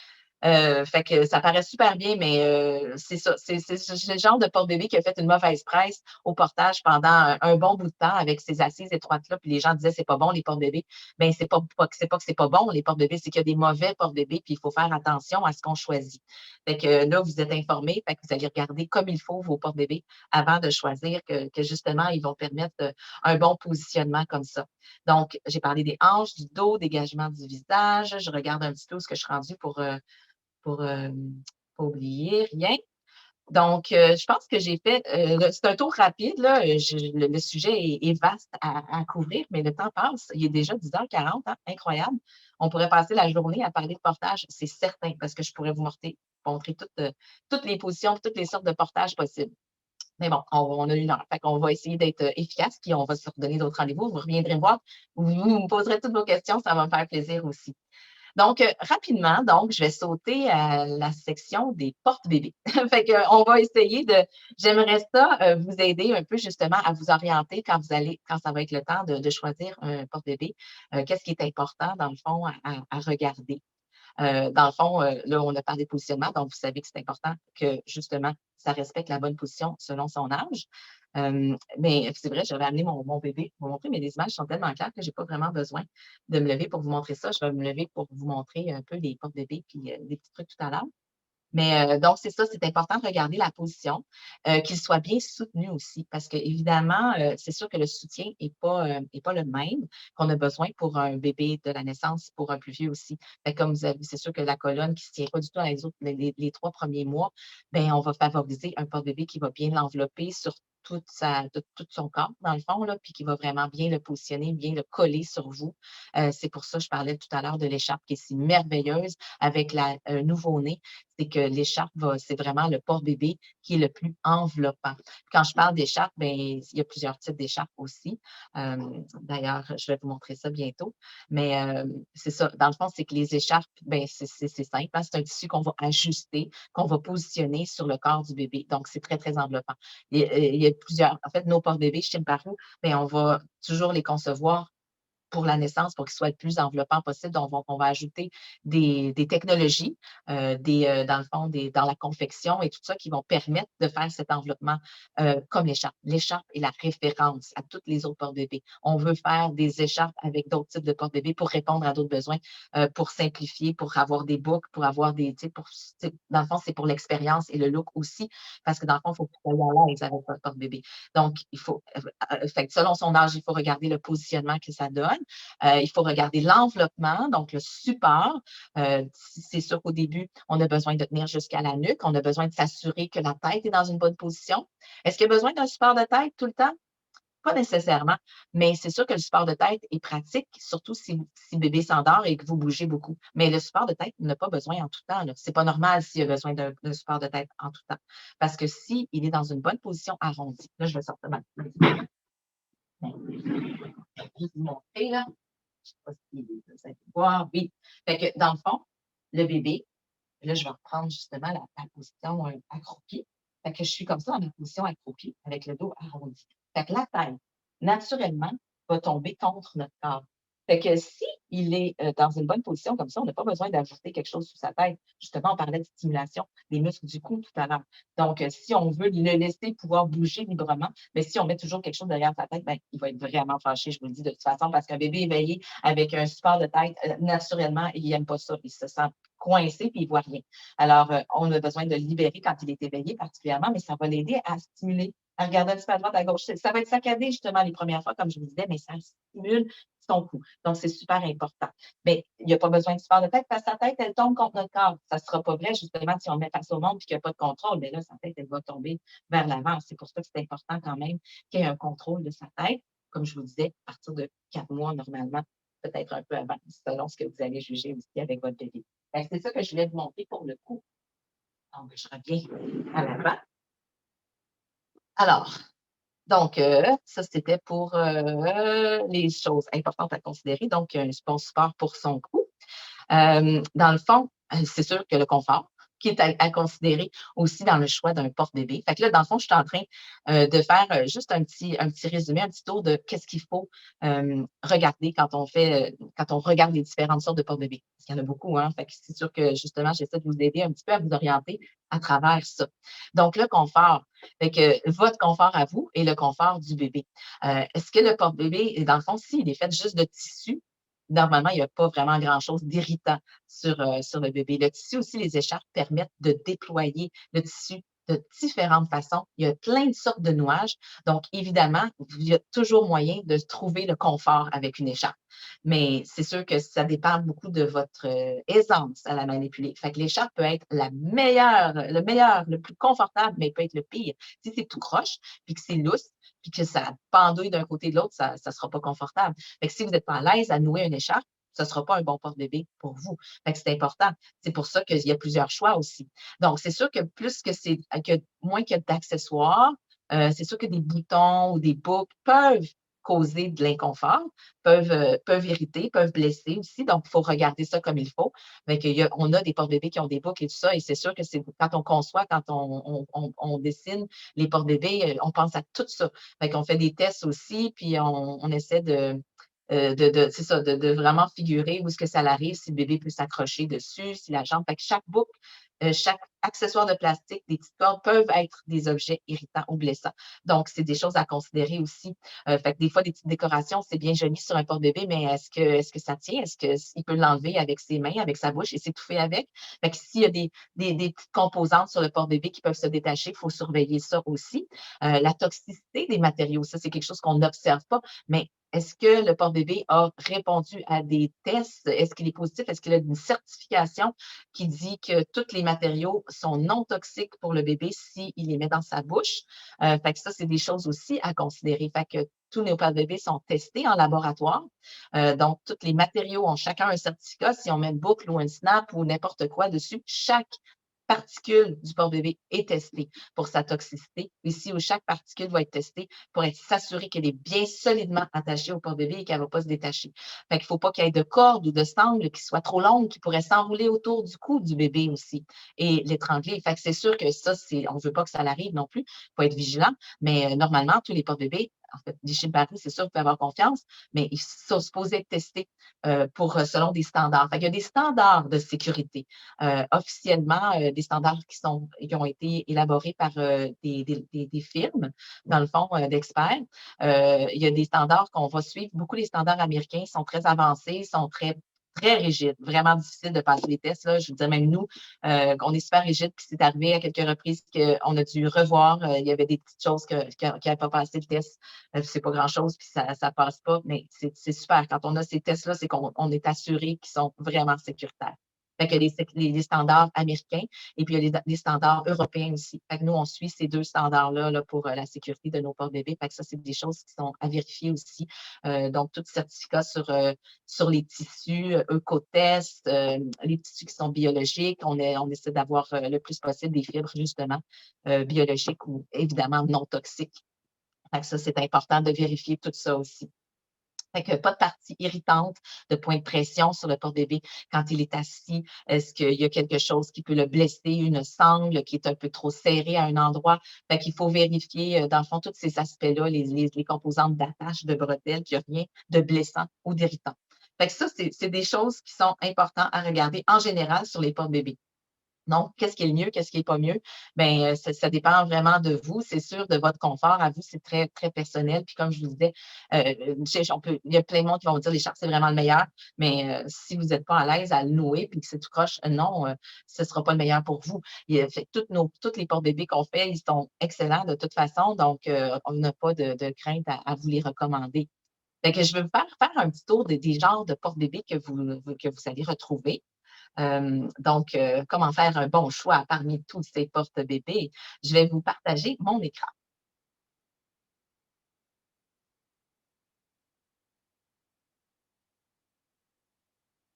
[SPEAKER 2] Fait que ça paraît super bien, mais c'est ça. C'est le genre de porte-bébé qui a fait une mauvaise presse au portage pendant un bon bout de temps avec ces assises étroites-là. Puis les gens disaient c'est pas bon, les porte-bébés. Bien, c'est pas que c'est pas bon, les porte-bébés, c'est qu'il y a des mauvais porte-bébés, puis il faut faire attention à ce qu'on choisit. Fait que là, vous êtes informés, fait que vous allez regarder comme il faut vos porte-bébés avant de choisir que justement, ils vont permettre un bon positionnement comme ça. Donc, j'ai parlé des hanches, du dos, dégagement du visage. Je regarde un petit peu où ce que je suis rendue pour pas oublier rien. Donc, je pense que j'ai fait, c'est un tour rapide, là. Le sujet est vaste à couvrir, mais le temps passe. Il est déjà 10h40, hein, incroyable. On pourrait passer la journée à parler de portage, c'est certain, parce que je pourrais vous montrer toutes les positions, toutes les sortes de portages possibles. Mais bon, on a 1 heure. Fait qu'on va essayer d'être efficace, puis on va se redonner d'autres rendez-vous. Vous reviendrez me voir, vous me poserez toutes vos questions, ça va me faire plaisir aussi. Donc, rapidement, donc, je vais sauter à la section des porte-bébés. Fait qu'on va essayer j'aimerais ça vous aider un peu justement à vous orienter quand ça va être le temps de choisir un porte-bébé. Qu'est-ce qui est important, dans le fond, à regarder? Dans le fond, là, on a parlé de positionnement, donc vous savez que c'est important que justement, ça respecte la bonne position selon son âge. Mais c'est vrai, j'avais amené mon bébé pour vous montrer, mais les images sont tellement claires que je n'ai pas vraiment besoin de me lever pour vous montrer ça. Je vais me lever pour vous montrer un peu les porte-bébés puis des petits trucs tout à l'heure. Mais donc, c'est ça, c'est important de regarder la position, qu'il soit bien soutenu aussi, parce qu'évidemment, c'est sûr que le soutien est pas le même qu'on a besoin pour un bébé de la naissance, pour un plus vieux aussi. Fait que comme vous avez vu, c'est sûr que la colonne qui ne se tient pas du tout dans les 3 premiers mois, ben on va favoriser un porte-bébé qui va bien l'envelopper sur tout son corps, dans le fond, là, puis qui va vraiment bien le positionner, bien le coller sur vous. C'est pour ça que je parlais tout à l'heure de l'écharpe qui est si merveilleuse avec la nouveau-né, c'est que l'écharpe c'est vraiment le porte-bébé qui est le plus enveloppant. Quand je parle d'écharpe, ben, il y a plusieurs types d'écharpes aussi. D'ailleurs, je vais vous montrer ça bientôt. Mais c'est ça, dans le fond, c'est que les écharpes, ben, c'est simple, hein, c'est un tissu qu'on va ajuster, qu'on va positionner sur le corps du bébé. Donc, c'est très, très enveloppant. Il y a plusieurs, en fait, nos porte-bébés chez Mparou, ben, on va toujours les concevoir pour la naissance, pour qu'il soit le plus enveloppant possible. Donc, on va ajouter des technologies, dans le fond, dans la confection et tout ça qui vont permettre de faire cet enveloppement comme l'écharpe. L'écharpe est la référence à toutes les autres porte-bébés. On veut faire des écharpes avec d'autres types de porte-bébés pour répondre à d'autres besoins, pour simplifier, pour avoir des boucles, pour avoir dans le fond, c'est pour l'expérience et le look aussi, parce que dans le fond, il faut que tu sois à l'aise avec votre porte-bébé. Donc, fait que selon son âge, il faut regarder le positionnement que ça donne. Il faut regarder l'enveloppement, donc le support. C'est sûr qu'au début, on a besoin de tenir jusqu'à la nuque. On a besoin de s'assurer que la tête est dans une bonne position. Est-ce qu'il y a besoin d'un support de tête tout le temps? Pas nécessairement, mais c'est sûr que le support de tête est pratique, surtout si bébé s'endort et que vous bougez beaucoup. Mais le support de tête n'a pas besoin en tout temps. Ce n'est pas normal s'il a besoin d'un support de tête en tout temps. Parce que s'il est dans une bonne position arrondie, là, je vais sortir ma. Je vais juste vous montrer, là. Je ne sais pas si vous allez voir. Oui. Fait que dans le fond, le bébé, là, je vais reprendre justement la position accroupie. Fait que je suis comme ça dans ma position accroupie avec le dos arrondi. Fait que la tête, naturellement, va tomber contre notre corps. Fait que si il est dans une bonne position comme ça, on n'a pas besoin d'ajouter quelque chose sur sa tête. Justement, on parlait de stimulation des muscles du cou tout à l'heure. Donc, si on veut le laisser pouvoir bouger librement, mais si on met toujours quelque chose derrière sa tête, ben, il va être vraiment fâché, je vous le dis de toute façon, parce qu'un bébé éveillé avec un support de tête, naturellement, il n'aime pas ça. Il se sent coincé puis il ne voit rien. Alors, on a besoin de le libérer quand il est éveillé particulièrement, mais ça va l'aider à stimuler à regarder un petit peu à droite, à gauche. Ça va être saccadé justement les premières fois, comme je vous disais, mais ça stimule son cou. Donc, c'est super important. Mais il n'y a pas besoin de se faire de tête parce que sa tête, elle tombe contre notre corps. Ça ne sera pas vrai, justement, si on le met face au monde et qu'il n'y a pas de contrôle. Mais là, sa tête, elle va tomber vers l'avant. C'est pour ça que c'est important quand même qu'il y ait un contrôle de sa tête. Comme je vous disais, à partir de 4 mois, normalement, peut-être un peu avant, selon ce que vous allez juger aussi avec votre bébé. C'est ça que je voulais vous montrer pour le coup. Donc, je reviens à l'avant. Alors, donc, ça, c'était pour les choses importantes à considérer. Donc, un bon support pour son cou. Dans le fond, c'est sûr que le confort, qui est à considérer aussi dans le choix d'un porte-bébé. Fait que là, dans le fond, je suis en train de faire juste un petit résumé, un petit tour de qu'est-ce qu'il faut regarder quand on regarde les différentes sortes de porte-bébés. Parce qu'il y en a beaucoup, hein. Fait que c'est sûr que justement, j'essaie de vous aider un petit peu à vous orienter à travers ça. Donc, le confort, fait que votre confort à vous et le confort du bébé. Est-ce que le porte-bébé, dans le fond, s'il est fait juste de tissu, normalement, il n'y a pas vraiment grand-chose d'irritant sur le bébé. Le tissu aussi, les écharpes permettent de déployer le tissu de différentes façons. Il y a plein de sortes de nouages. Donc, évidemment, il y a toujours moyen de trouver le confort avec une écharpe. Mais c'est sûr que ça dépend beaucoup de votre aisance à la manipuler. Fait que l'écharpe peut être le meilleur, le plus confortable, mais peut être le pire. Si c'est tout croche, puis que c'est lousse, puis que ça pendouille d'un côté de l'autre, ça ne sera pas confortable. Fait que si vous n'êtes pas à l'aise à nouer une écharpe, ce ne sera pas un bon porte-bébé pour vous. Fait que c'est important. C'est pour ça qu'il y a plusieurs choix aussi. Donc, c'est sûr que moins que d'accessoires, c'est sûr que des boutons ou des boucles peuvent causer de l'inconfort, peuvent irriter, peuvent blesser aussi. Donc, il faut regarder ça comme il faut. On a des porte-bébés qui ont des boucles et tout ça, et c'est sûr que quand on conçoit, quand on dessine les porte-bébés, on pense à tout ça. On fait des tests aussi, puis on essaie c'est ça, de vraiment figurer où est-ce que ça arrive, si le bébé peut s'accrocher dessus, si la jambe. Fait que chaque boucle, chaque accessoire de plastique, des petites cordes peuvent être des objets irritants ou blessants. Donc, c'est des choses à considérer aussi. Fait que des fois, des petites décorations, c'est bien joli sur un porte-bébé, mais est-ce que ça tient? Est-ce qu'il peut l'enlever avec ses mains, avec sa bouche et s'étouffer avec? Fait que s'il y a des petites composantes sur le porte-bébé qui peuvent se détacher, il faut surveiller ça aussi. La toxicité des matériaux, ça, c'est quelque chose qu'on n'observe pas, mais est-ce que le porte-bébé a répondu à des tests? Est-ce qu'il est positif? Est-ce qu'il a une certification qui dit que tous les matériaux sont non toxiques pour le bébé s'il les met dans sa bouche? Fait que ça, c'est des choses aussi à considérer. Fait que tous nos porte-bébés sont testés en laboratoire. Donc, tous les matériaux ont chacun un certificat. Si on met une boucle ou un snap ou n'importe quoi dessus, chaque particule du porte-bébé est testée pour sa toxicité. Ici, où chaque particule va être testée pour s'assurer qu'elle est bien solidement attachée au porte-bébé et qu'elle ne va pas se détacher. Fait qu'il ne faut pas qu'il y ait de corde ou de sangle qui soit trop longue, qui pourrait s'enrouler autour du cou du bébé aussi et l'étrangler. Fait que c'est sûr que ça, on ne veut pas que ça l'arrive non plus. Il faut être vigilant. Mais normalement, tous les porte-bébés, en fait, des chez Paris, c'est sûr, vous pouvez avoir confiance, mais ils sont supposés être testés selon des standards. Fait qu'il y a des standards de sécurité officiellement, des standards qui ont été élaborés par des firmes, dans le fond, d'experts. Il y a des standards qu'on va suivre. Beaucoup des standards américains sont très avancés, sont très très rigides, vraiment difficile de passer les tests. Là. Je veux dire, même nous, on est super rigide, puis c'est arrivé à quelques reprises qu'on a dû revoir. Il y avait des petites choses qui n'avaient pas passé le test. C'est pas grand-chose, puis ça ne passe pas. Mais c'est super. Quand on a ces tests-là, c'est qu'on est assuré qu'ils sont vraiment sécuritaires. Fait que les standards américains et puis il y a les standards européens aussi. Fait que nous, on suit ces deux standards-là là, pour la sécurité de nos porte-bébés. Fait que ça, c'est des choses qui sont à vérifier aussi. Donc, tout certificat sur les tissus, Eutest, les tissus qui sont biologiques. On essaie d'avoir le plus possible des fibres, justement, biologiques ou évidemment non toxiques. Fait que ça, c'est important de vérifier tout ça aussi. Fait que pas de partie irritante, de point de pression sur le porte-bébé quand il est assis. Est-ce qu'il y a quelque chose qui peut le blesser, une sangle qui est un peu trop serrée à un endroit? Fait qu'il faut vérifier, dans le fond, tous ces aspects-là, les composantes d'attache, de bretelles, qu'il n'y a rien de blessant ou d'irritant. Fait que ça, c'est des choses qui sont importantes à regarder en général sur les porte-bébés. Donc, qu'est-ce qui est le mieux, qu'est-ce qui est pas mieux? Ben, ça dépend vraiment de vous. C'est sûr, de votre confort à vous, c'est très, très personnel. Puis comme je vous disais, il y a plein de monde qui vont vous dire l'écharpe, c'est vraiment le meilleur. Mais si vous n'êtes pas à l'aise à le nouer puis que c'est tout croche, non, ce ne sera pas le meilleur pour vous. Fait, toutes les portes-bébés qu'on fait, ils sont excellents de toute façon. Donc, on n'a pas de crainte à vous les recommander. Fait que je vais vous faire un petit tour des genres de porte-bébés que vous allez retrouver. Donc, comment faire un bon choix parmi tous ces porte-bébés? Je vais vous partager mon écran.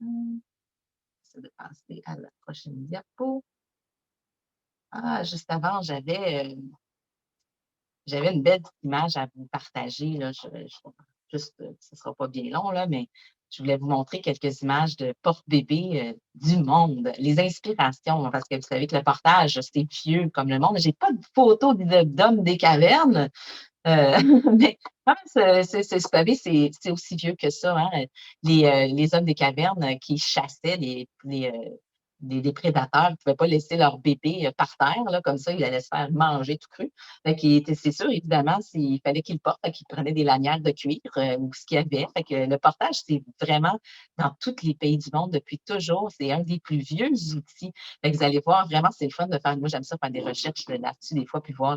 [SPEAKER 2] Hum, J'essaie de passer à la prochaine diapo. Ah, juste avant, j'avais une belle petite image à vous partager, là. Juste, ce ne sera pas bien long, là, mais je voulais vous montrer quelques images de porte-bébés du monde, les inspirations, hein, parce que vous savez que le portage, c'est vieux comme le monde. Je n'ai pas de photos d'hommes des cavernes, mais quand même, vous savez, c'est aussi vieux que ça, hein, les hommes des cavernes qui chassaient des prédateurs, ils ne pouvaient pas laisser leur bébé par terre, là, comme ça, ils allaient se faire manger tout cru. Fait c'est sûr, évidemment, s'il fallait qu'ils le portent, fait qu'ils prenaient des lanières de cuir ou ce qu'il y avait. Fait que le portage, c'est vraiment dans tous les pays du monde depuis toujours. C'est un des plus vieux outils. Fait que vous allez voir, vraiment, c'est le fun de faire. Moi, j'aime ça faire des recherches là-dessus des fois, puis voir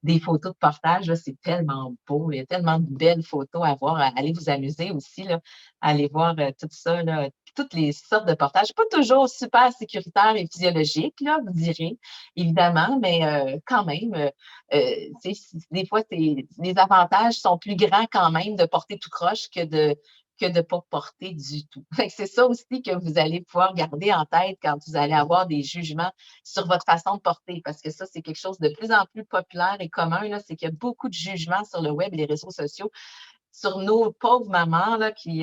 [SPEAKER 2] des photos de portage. C'est tellement beau. Il y a tellement de belles photos à voir. Allez vous amuser aussi, là. Allez voir tout ça, là, toutes les sortes de portages. Pas toujours super sécuritaire et physiologique, là, vous direz, évidemment, mais quand même, des fois, les avantages sont plus grands quand même de porter tout croche que de pas porter du tout. Fait que c'est ça aussi que vous allez pouvoir garder en tête quand vous allez avoir des jugements sur votre façon de porter, parce que ça, c'est quelque chose de plus en plus populaire et commun, là, c'est qu'il y a beaucoup de jugements sur le web et les réseaux sociaux sur nos pauvres mamans là, qui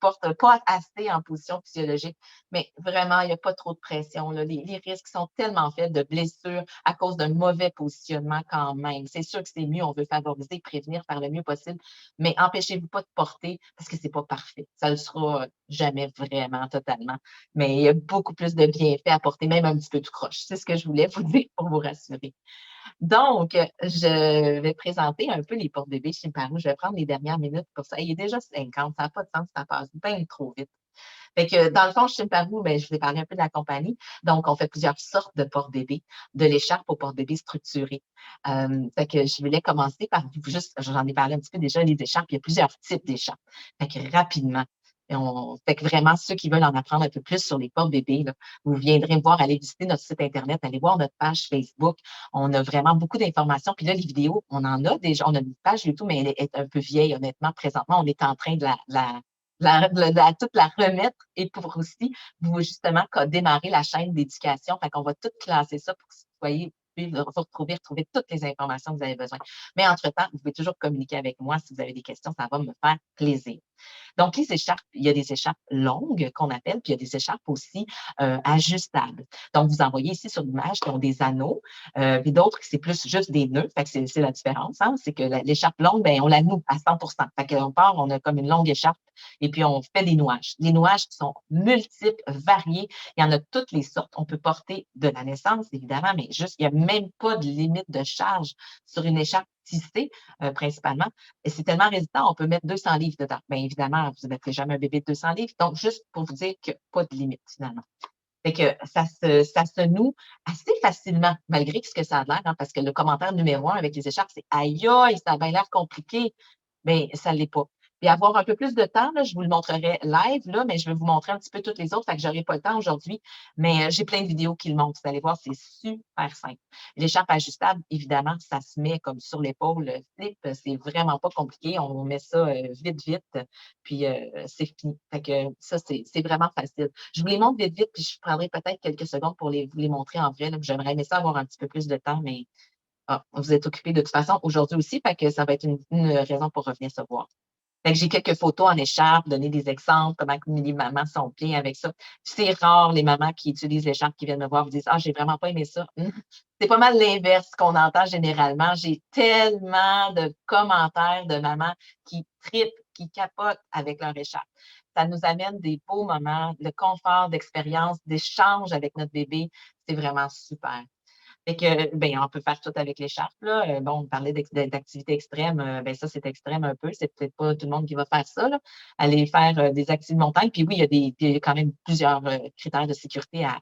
[SPEAKER 2] portent pas assez en position physiologique. Mais vraiment, il n'y a pas trop de pression, là. Les risques sont tellement faibles de blessures à cause d'un mauvais positionnement quand même. C'est sûr que c'est mieux, on veut favoriser, prévenir, faire le mieux possible, mais empêchez-vous pas de porter parce que c'est pas parfait. Ça ne le sera jamais vraiment totalement. Mais il y a beaucoup plus de bienfaits à porter, même un petit peu tout croche. C'est ce que je voulais vous dire pour vous rassurer. Donc, je vais présenter un peu les porte-bébés chez Parou. Je vais prendre les dernières minutes pour ça. Il est déjà 50, ça n'a pas de sens, ça passe bien trop vite. Fait que, dans le fond, chez Parou, ben, je vais parler un peu de la compagnie. Donc, on fait plusieurs sortes de porte-bébés, de l'écharpe au porte-bébé structuré. Fait que je voulais commencer par juste, j'en ai parlé un petit peu déjà, les écharpes. Il y a plusieurs types d'écharpes. Fait que rapidement, fait que vraiment, ceux qui veulent en apprendre un peu plus sur les porte-bébés, là, vous viendrez me voir, aller visiter notre site Internet, aller voir notre page Facebook. On a vraiment beaucoup d'informations. Puis là, les vidéos, on en a déjà. On a une page YouTube, mais elle est un peu vieille, honnêtement. Présentement, on est en train de toute la remettre et pour aussi vous justement démarrer la chaîne d'éducation. Fait qu'on va tout classer ça pour que vous soyez vous retrouver toutes les informations que vous avez besoin. Mais entre-temps, vous pouvez toujours communiquer avec moi si vous avez des questions, ça va me faire plaisir. Donc, les écharpes, il y a des écharpes longues qu'on appelle, puis il y a des écharpes aussi ajustables. Donc, vous en voyez ici sur l'image qui ont des anneaux, puis d'autres, c'est plus juste des nœuds. Fait que c'est la différence, hein? C'est que l'écharpe longue, ben, on la noue à 100%. Fait qu'on part, on a comme une longue écharpe et puis on fait des nouages. Les nouages sont multiples, variés. Il y en a toutes les sortes. On peut porter de la naissance, évidemment, mais juste, il n'y a même pas de limite de charge sur une écharpe tissée, principalement. Et c'est tellement résistant, on peut mettre 200 livres dedans. Bien évidemment, vous ne mettrez jamais un bébé de 200 livres. Donc, juste pour vous dire qu'il n'y a pas de limite, finalement. Fait que ça se noue assez facilement, malgré ce que ça a l'air, hein, parce que le commentaire numéro un avec les écharpes, c'est aïe, aïe, ça a bien l'air compliqué. Mais ça ne l'est pas. Puis avoir un peu plus de temps, là, je vous le montrerai live, là, mais je vais vous montrer un petit peu toutes les autres, fait que je n'aurai pas le temps aujourd'hui. Mais j'ai plein de vidéos qui le montrent. Vous allez voir, c'est super simple. L'écharpe ajustable, évidemment, ça se met comme sur l'épaule, flip, c'est vraiment pas compliqué. On met ça vite, vite, puis c'est fini. Fait que ça, c'est vraiment facile. Je vous les montre vite, vite, puis je prendrai peut-être quelques secondes pour vous les montrer en vrai. J'aimerais aimer ça avoir un petit peu plus de temps, mais vous êtes occupé de toute façon aujourd'hui aussi, fait que ça va être une raison pour revenir se voir. Fait que j'ai quelques photos en écharpe, donner des exemples, comment les mamans sont bien avec ça. C'est rare, les mamans qui utilisent l'écharpe qui viennent me voir, vous disent: «Ah, j'ai vraiment pas aimé ça.» C'est pas mal l'inverse qu'on entend généralement. J'ai tellement de commentaires de mamans qui tripent, qui capotent avec leur écharpe. Ça nous amène des beaux moments, le confort d'expérience, d'échange avec notre bébé. C'est vraiment super. Fait que, ben, on peut faire tout avec l'écharpe, là. Bon, on parlait d'activités extrêmes, ben, ça, c'est extrême un peu. C'est peut-être pas tout le monde qui va faire ça, là. Aller faire, des activités de montagne. Puis oui, il y a quand même plusieurs, critères de sécurité à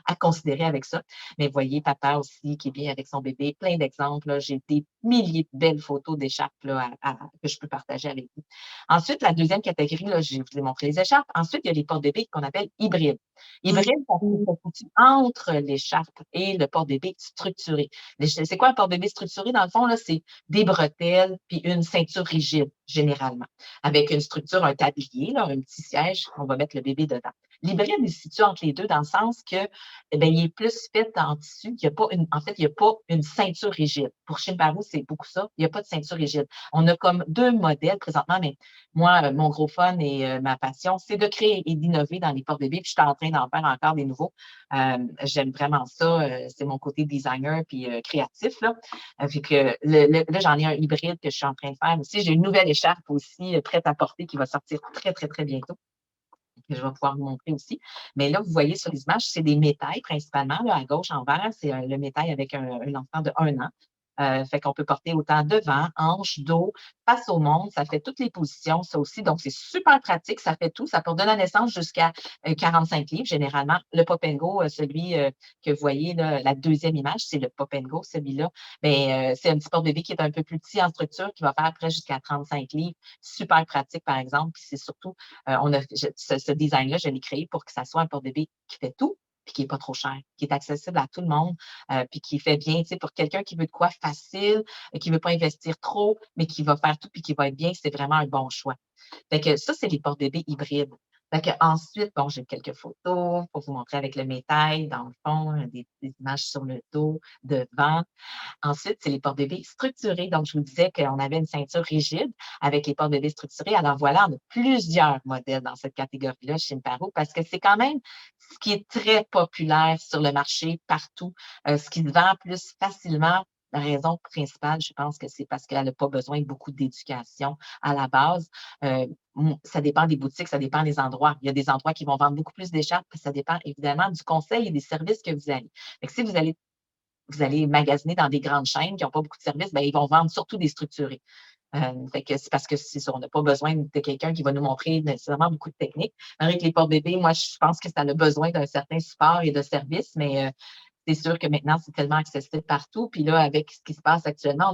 [SPEAKER 2] à considérer avec ça. Mais voyez, papa aussi qui est bien avec son bébé, plein d'exemples, là. J'ai des milliers de belles photos d'écharpes, là, que je peux partager avec vous. Ensuite, la deuxième catégorie, là, je vous ai montré les écharpes. Ensuite, il y a les porte-bébés qu'on appelle hybrides. Hybride, ça se situe entre l'écharpe et le porte-bébé structuré. C'est quoi un porte-bébé structuré? Dans le fond, là, c'est des bretelles puis une ceinture rigide, généralement, avec une structure, un tablier, là, un petit siège, on va mettre le bébé dedans. L'hybride, il se situe entre les deux dans le sens que, eh bien, il est plus fait en tissu. Il y a pas une, en fait, il n'y a pas une ceinture rigide. Pour Shinparu, c'est beaucoup ça. Il n'y a pas de ceinture rigide. On a comme deux modèles présentement, mais moi, mon gros fun et ma passion, c'est de créer et d'innover dans les porte-bébés. Puis je suis en train d'en faire encore des nouveaux. J'aime vraiment ça. C'est mon côté designer puis créatif, là. Fait que là, j'en ai un hybride que je suis en train de faire aussi. J'ai une nouvelle écharpe aussi prête à porter qui va sortir très, très, très bientôt, que je vais pouvoir vous montrer aussi. Mais là, vous voyez sur les images, c'est des métailles principalement. Là, à gauche, en vert, c'est le métail avec un enfant de 1 an. Fait qu'on peut porter autant devant, hanche, dos, face au monde. Ça fait toutes les positions, ça aussi. Donc, c'est super pratique. Ça fait tout. Ça porte de la naissance jusqu'à 45 livres, généralement. Le Pop and Go, celui que vous voyez, là, la deuxième image, c'est le Pop and Go, celui-là. Mais c'est un petit porte-bébé qui est un peu plus petit en structure, qui va faire après jusqu'à 35 livres. Super pratique, par exemple. Puis c'est surtout ce design-là, je l'ai créé pour que ça soit un porte-bébé qui fait tout, puis qui n'est pas trop cher, qui est accessible à tout le monde, puis qui fait bien, tu sais, pour quelqu'un qui veut de quoi facile, qui ne veut pas investir trop, mais qui va faire tout, puis qui va être bien, c'est vraiment un bon choix. Fait que ça, c'est les porte-bébés hybrides. Fait que ensuite, bon, j'ai quelques photos pour vous montrer avec le métal, dans le fond, des images sur le dos, devant. Ensuite, c'est les porte-bébés structurés. Donc, je vous disais qu'on avait une ceinture rigide avec les porte-bébés structurés. Alors voilà, on a plusieurs modèles dans cette catégorie-là chez Imparo parce que c'est quand même ce qui est très populaire sur le marché partout, ce qui se vend plus facilement. La raison principale, je pense que c'est parce qu'elle n'a pas besoin de beaucoup d'éducation à la base. Euh, Ça dépend des boutiques, ça dépend des endroits. Il y a des endroits qui vont vendre beaucoup plus d'écharpes, ça dépend évidemment du conseil et des services que vous allez. Fait que si vous allez magasiner dans des grandes chaînes qui n'ont pas beaucoup de services, ben, ils vont vendre surtout des structurés. Fait que c'est parce que c'est ça, on n'a pas besoin de quelqu'un qui va nous montrer nécessairement beaucoup de techniques. Avec les porte-bébés, moi, je pense que ça a besoin d'un certain support et de services, mais c'est sûr que maintenant, c'est tellement accessible partout. Puis là, avec ce qui se passe actuellement,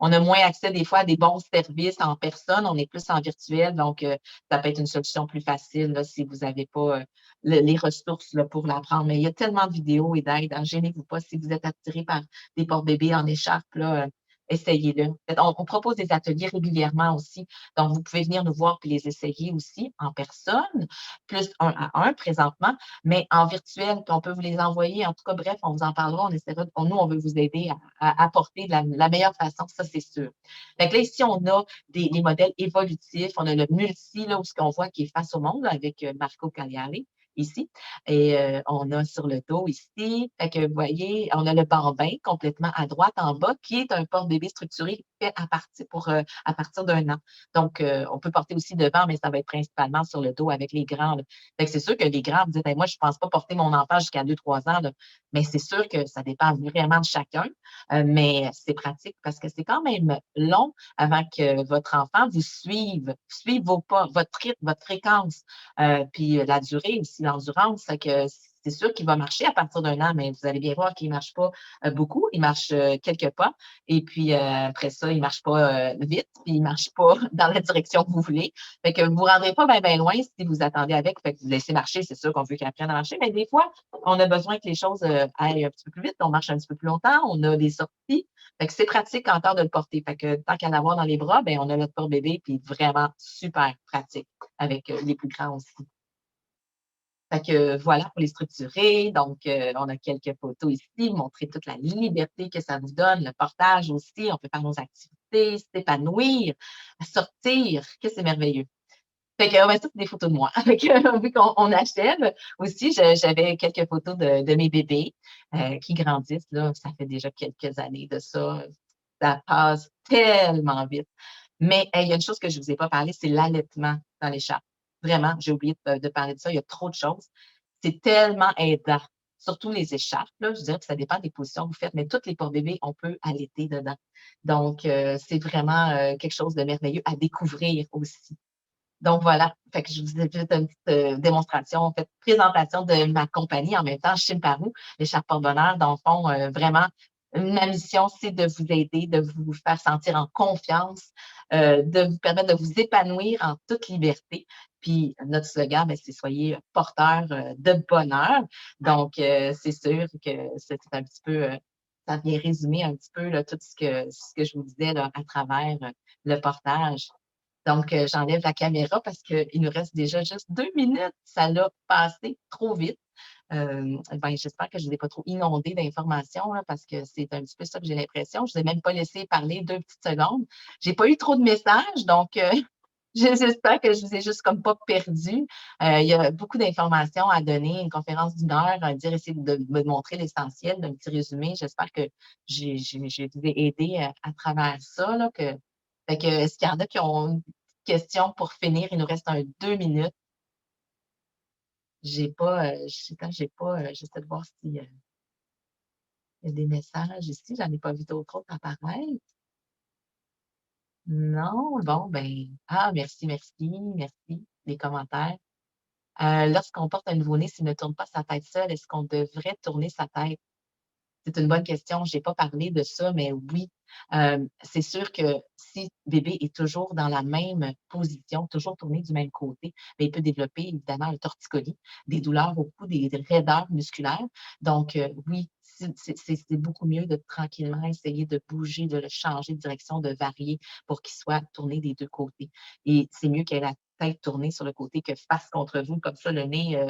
[SPEAKER 2] on a moins accès des fois à des bons services en personne, on est plus en virtuel, donc ça peut être une solution plus facile là, si vous n'avez pas les ressources là, pour l'apprendre. Mais il y a tellement de vidéos et d'aides, hein, gênez-vous pas si vous êtes attiré par des porte-bébés en écharpe, là, essayez-le. On propose des ateliers régulièrement aussi, donc vous pouvez venir nous voir puis les essayer aussi en personne, plus un à un présentement, mais en virtuel, puis on peut vous les envoyer. En tout cas, bref, on vous en parlera. On essaiera, nous, on veut vous aider à apporter de la meilleure façon, ça, c'est sûr. Fait que là, ici, on a des modèles évolutifs. On a le multi, là, où ce qu'on voit qui est face au monde, là, avec Marco Cagliari ici. Et on a sur le dos ici, fait que vous voyez, on a le bambin complètement à droite en bas, qui est un porte-bébé structuré fait à partir d'un an. Donc, on peut porter aussi devant, mais ça va être principalement sur le dos avec les grands, là. Fait que c'est sûr que les grands, vous dites, hey, moi, je ne pense pas porter mon enfant jusqu'à 2, 3 ans, là. Mais c'est sûr que ça dépend vraiment de chacun. Mais c'est pratique parce que c'est quand même long avant que votre enfant vous suive vos pas, votre rythme, votre fréquence. Puis la durée aussi, l'endurance, c'est que c'est sûr qu'il va marcher à partir d'un an, mais vous allez bien voir qu'il ne marche pas beaucoup. Il marche quelques pas. Et puis après ça, il ne marche pas vite, puis il ne marche pas dans la direction que vous voulez. Fait que vous ne vous rendrez pas bien loin si vous attendez avec. Fait que vous laissez marcher, c'est sûr qu'on veut qu'il apprenne à marcher. Mais des fois, on a besoin que les choses aillent un petit peu plus vite. On marche un petit peu plus longtemps. On a des sorties. Fait que c'est pratique encore de le porter. Fait que tant qu'à l'avoir dans les bras, ben, on a notre porte-bébé, puis vraiment super pratique avec les plus grands aussi. Fait que voilà pour les structurer. Donc, on a quelques photos ici, montrer toute la liberté que ça nous donne, le portage aussi. On peut faire nos activités, s'épanouir, sortir, que c'est merveilleux. Fait que, ouais, ça, c'est des photos de moi. Fait que, vu qu'on achève, aussi, j'avais quelques photos de mes bébés qui grandissent. Là, ça fait déjà quelques années de ça. Ça passe tellement vite. Mais il y a une chose que je ne vous ai pas parlé, c'est l'allaitement dans les chats. Vraiment, j'ai oublié de parler de ça. Il y a trop de choses. C'est tellement aidant surtout les écharpes, là, je dirais que ça dépend des positions que vous faites, mais toutes les porte-bébés, on peut allaiter dedans. Donc, c'est vraiment quelque chose de merveilleux à découvrir aussi. Donc voilà, fait que je vous ai fait une petite démonstration, en fait, présentation de ma compagnie en même temps, Chimparu, l'écharpe porte-bonheur. Dans le fond, vraiment, ma mission, c'est de vous aider, de vous faire sentir en confiance, de vous permettre de vous épanouir en toute liberté. Puis notre slogan, ben, c'est soyez porteur de bonheur. Donc, c'est sûr que c'est un petit peu, ça vient résumer un petit peu là, tout ce que je vous disais là, à travers le portage. Donc, j'enlève la caméra parce qu'il nous reste déjà juste 2 minutes. Ça l'a passé trop vite. Ben, j'espère que je ne vous ai pas trop inondé d'informations là, parce que c'est un petit peu ça que j'ai l'impression. Je ne vous ai même pas laissé parler 2 petites secondes. J'ai pas eu trop de messages, donc j'espère que je vous ai juste comme pas perdu. Il y a beaucoup d'informations à donner, une conférence d'1 heure, dire, essayer de me montrer l'essentiel d'un petit résumé. J'espère que je vous ai aidé à travers ça. Là, fait que, est-ce qu'il y en a qui ont une question pour finir? Il nous reste 2 minutes. J'ai pas, j'essaie de voir s'il y a des messages ici. J'en ai pas vu d'autres apparaître. Non, bon, ben, merci, merci, merci. Les commentaires. Lorsqu'on porte un nouveau-né, s'il ne tourne pas sa tête seul, est-ce qu'on devrait tourner sa tête? C'est une bonne question. Je n'ai pas parlé de ça, mais oui. C'est sûr que si bébé est toujours dans la même position, toujours tourné du même côté, bien, il peut développer évidemment un torticolis, des douleurs au cou, des raideurs musculaires. Donc, oui, c'est beaucoup mieux de tranquillement essayer de bouger, de le changer de direction, de varier pour qu'il soit tourné des deux côtés. Et c'est mieux qu'elle ait la tête tournée sur le côté que face contre vous, comme ça, le nez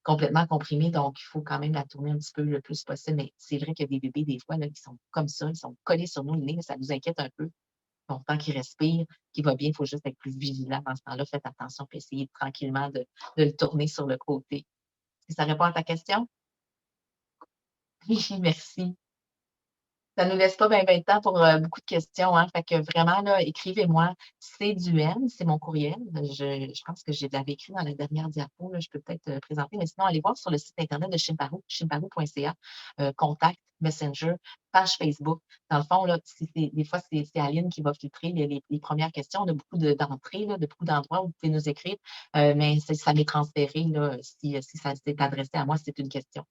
[SPEAKER 2] complètement comprimé, donc il faut quand même la tourner un petit peu le plus possible. Mais c'est vrai qu'il y a des bébés, des fois, là, qui sont comme ça, ils sont collés sur nous, le nez, ça nous inquiète un peu. Bon, tant qu'il respire, qu'il va bien, il faut juste être plus vigilant dans ce temps-là. Faites attention, puis essayez tranquillement de le tourner sur le côté. Est-ce que ça répond à ta question? Oui, merci. Ça nous laisse pas bien de temps pour beaucoup de questions, hein. Fait que vraiment, là, écrivez-moi. C'est du M, c'est mon courriel. Je pense que je l'avais écrit dans la dernière diapo, là, je peux peut-être présenter, mais sinon, allez voir sur le site internet de Chimparu, chimparu.ca, contact, Messenger, page Facebook. Dans le fond, là, des fois, c'est Aline qui va filtrer les premières questions. On a beaucoup d'entrées, là, de beaucoup d'endroits où vous pouvez nous écrire, mais ça m'est transféré là, si ça s'est adressé à moi, c'est une question.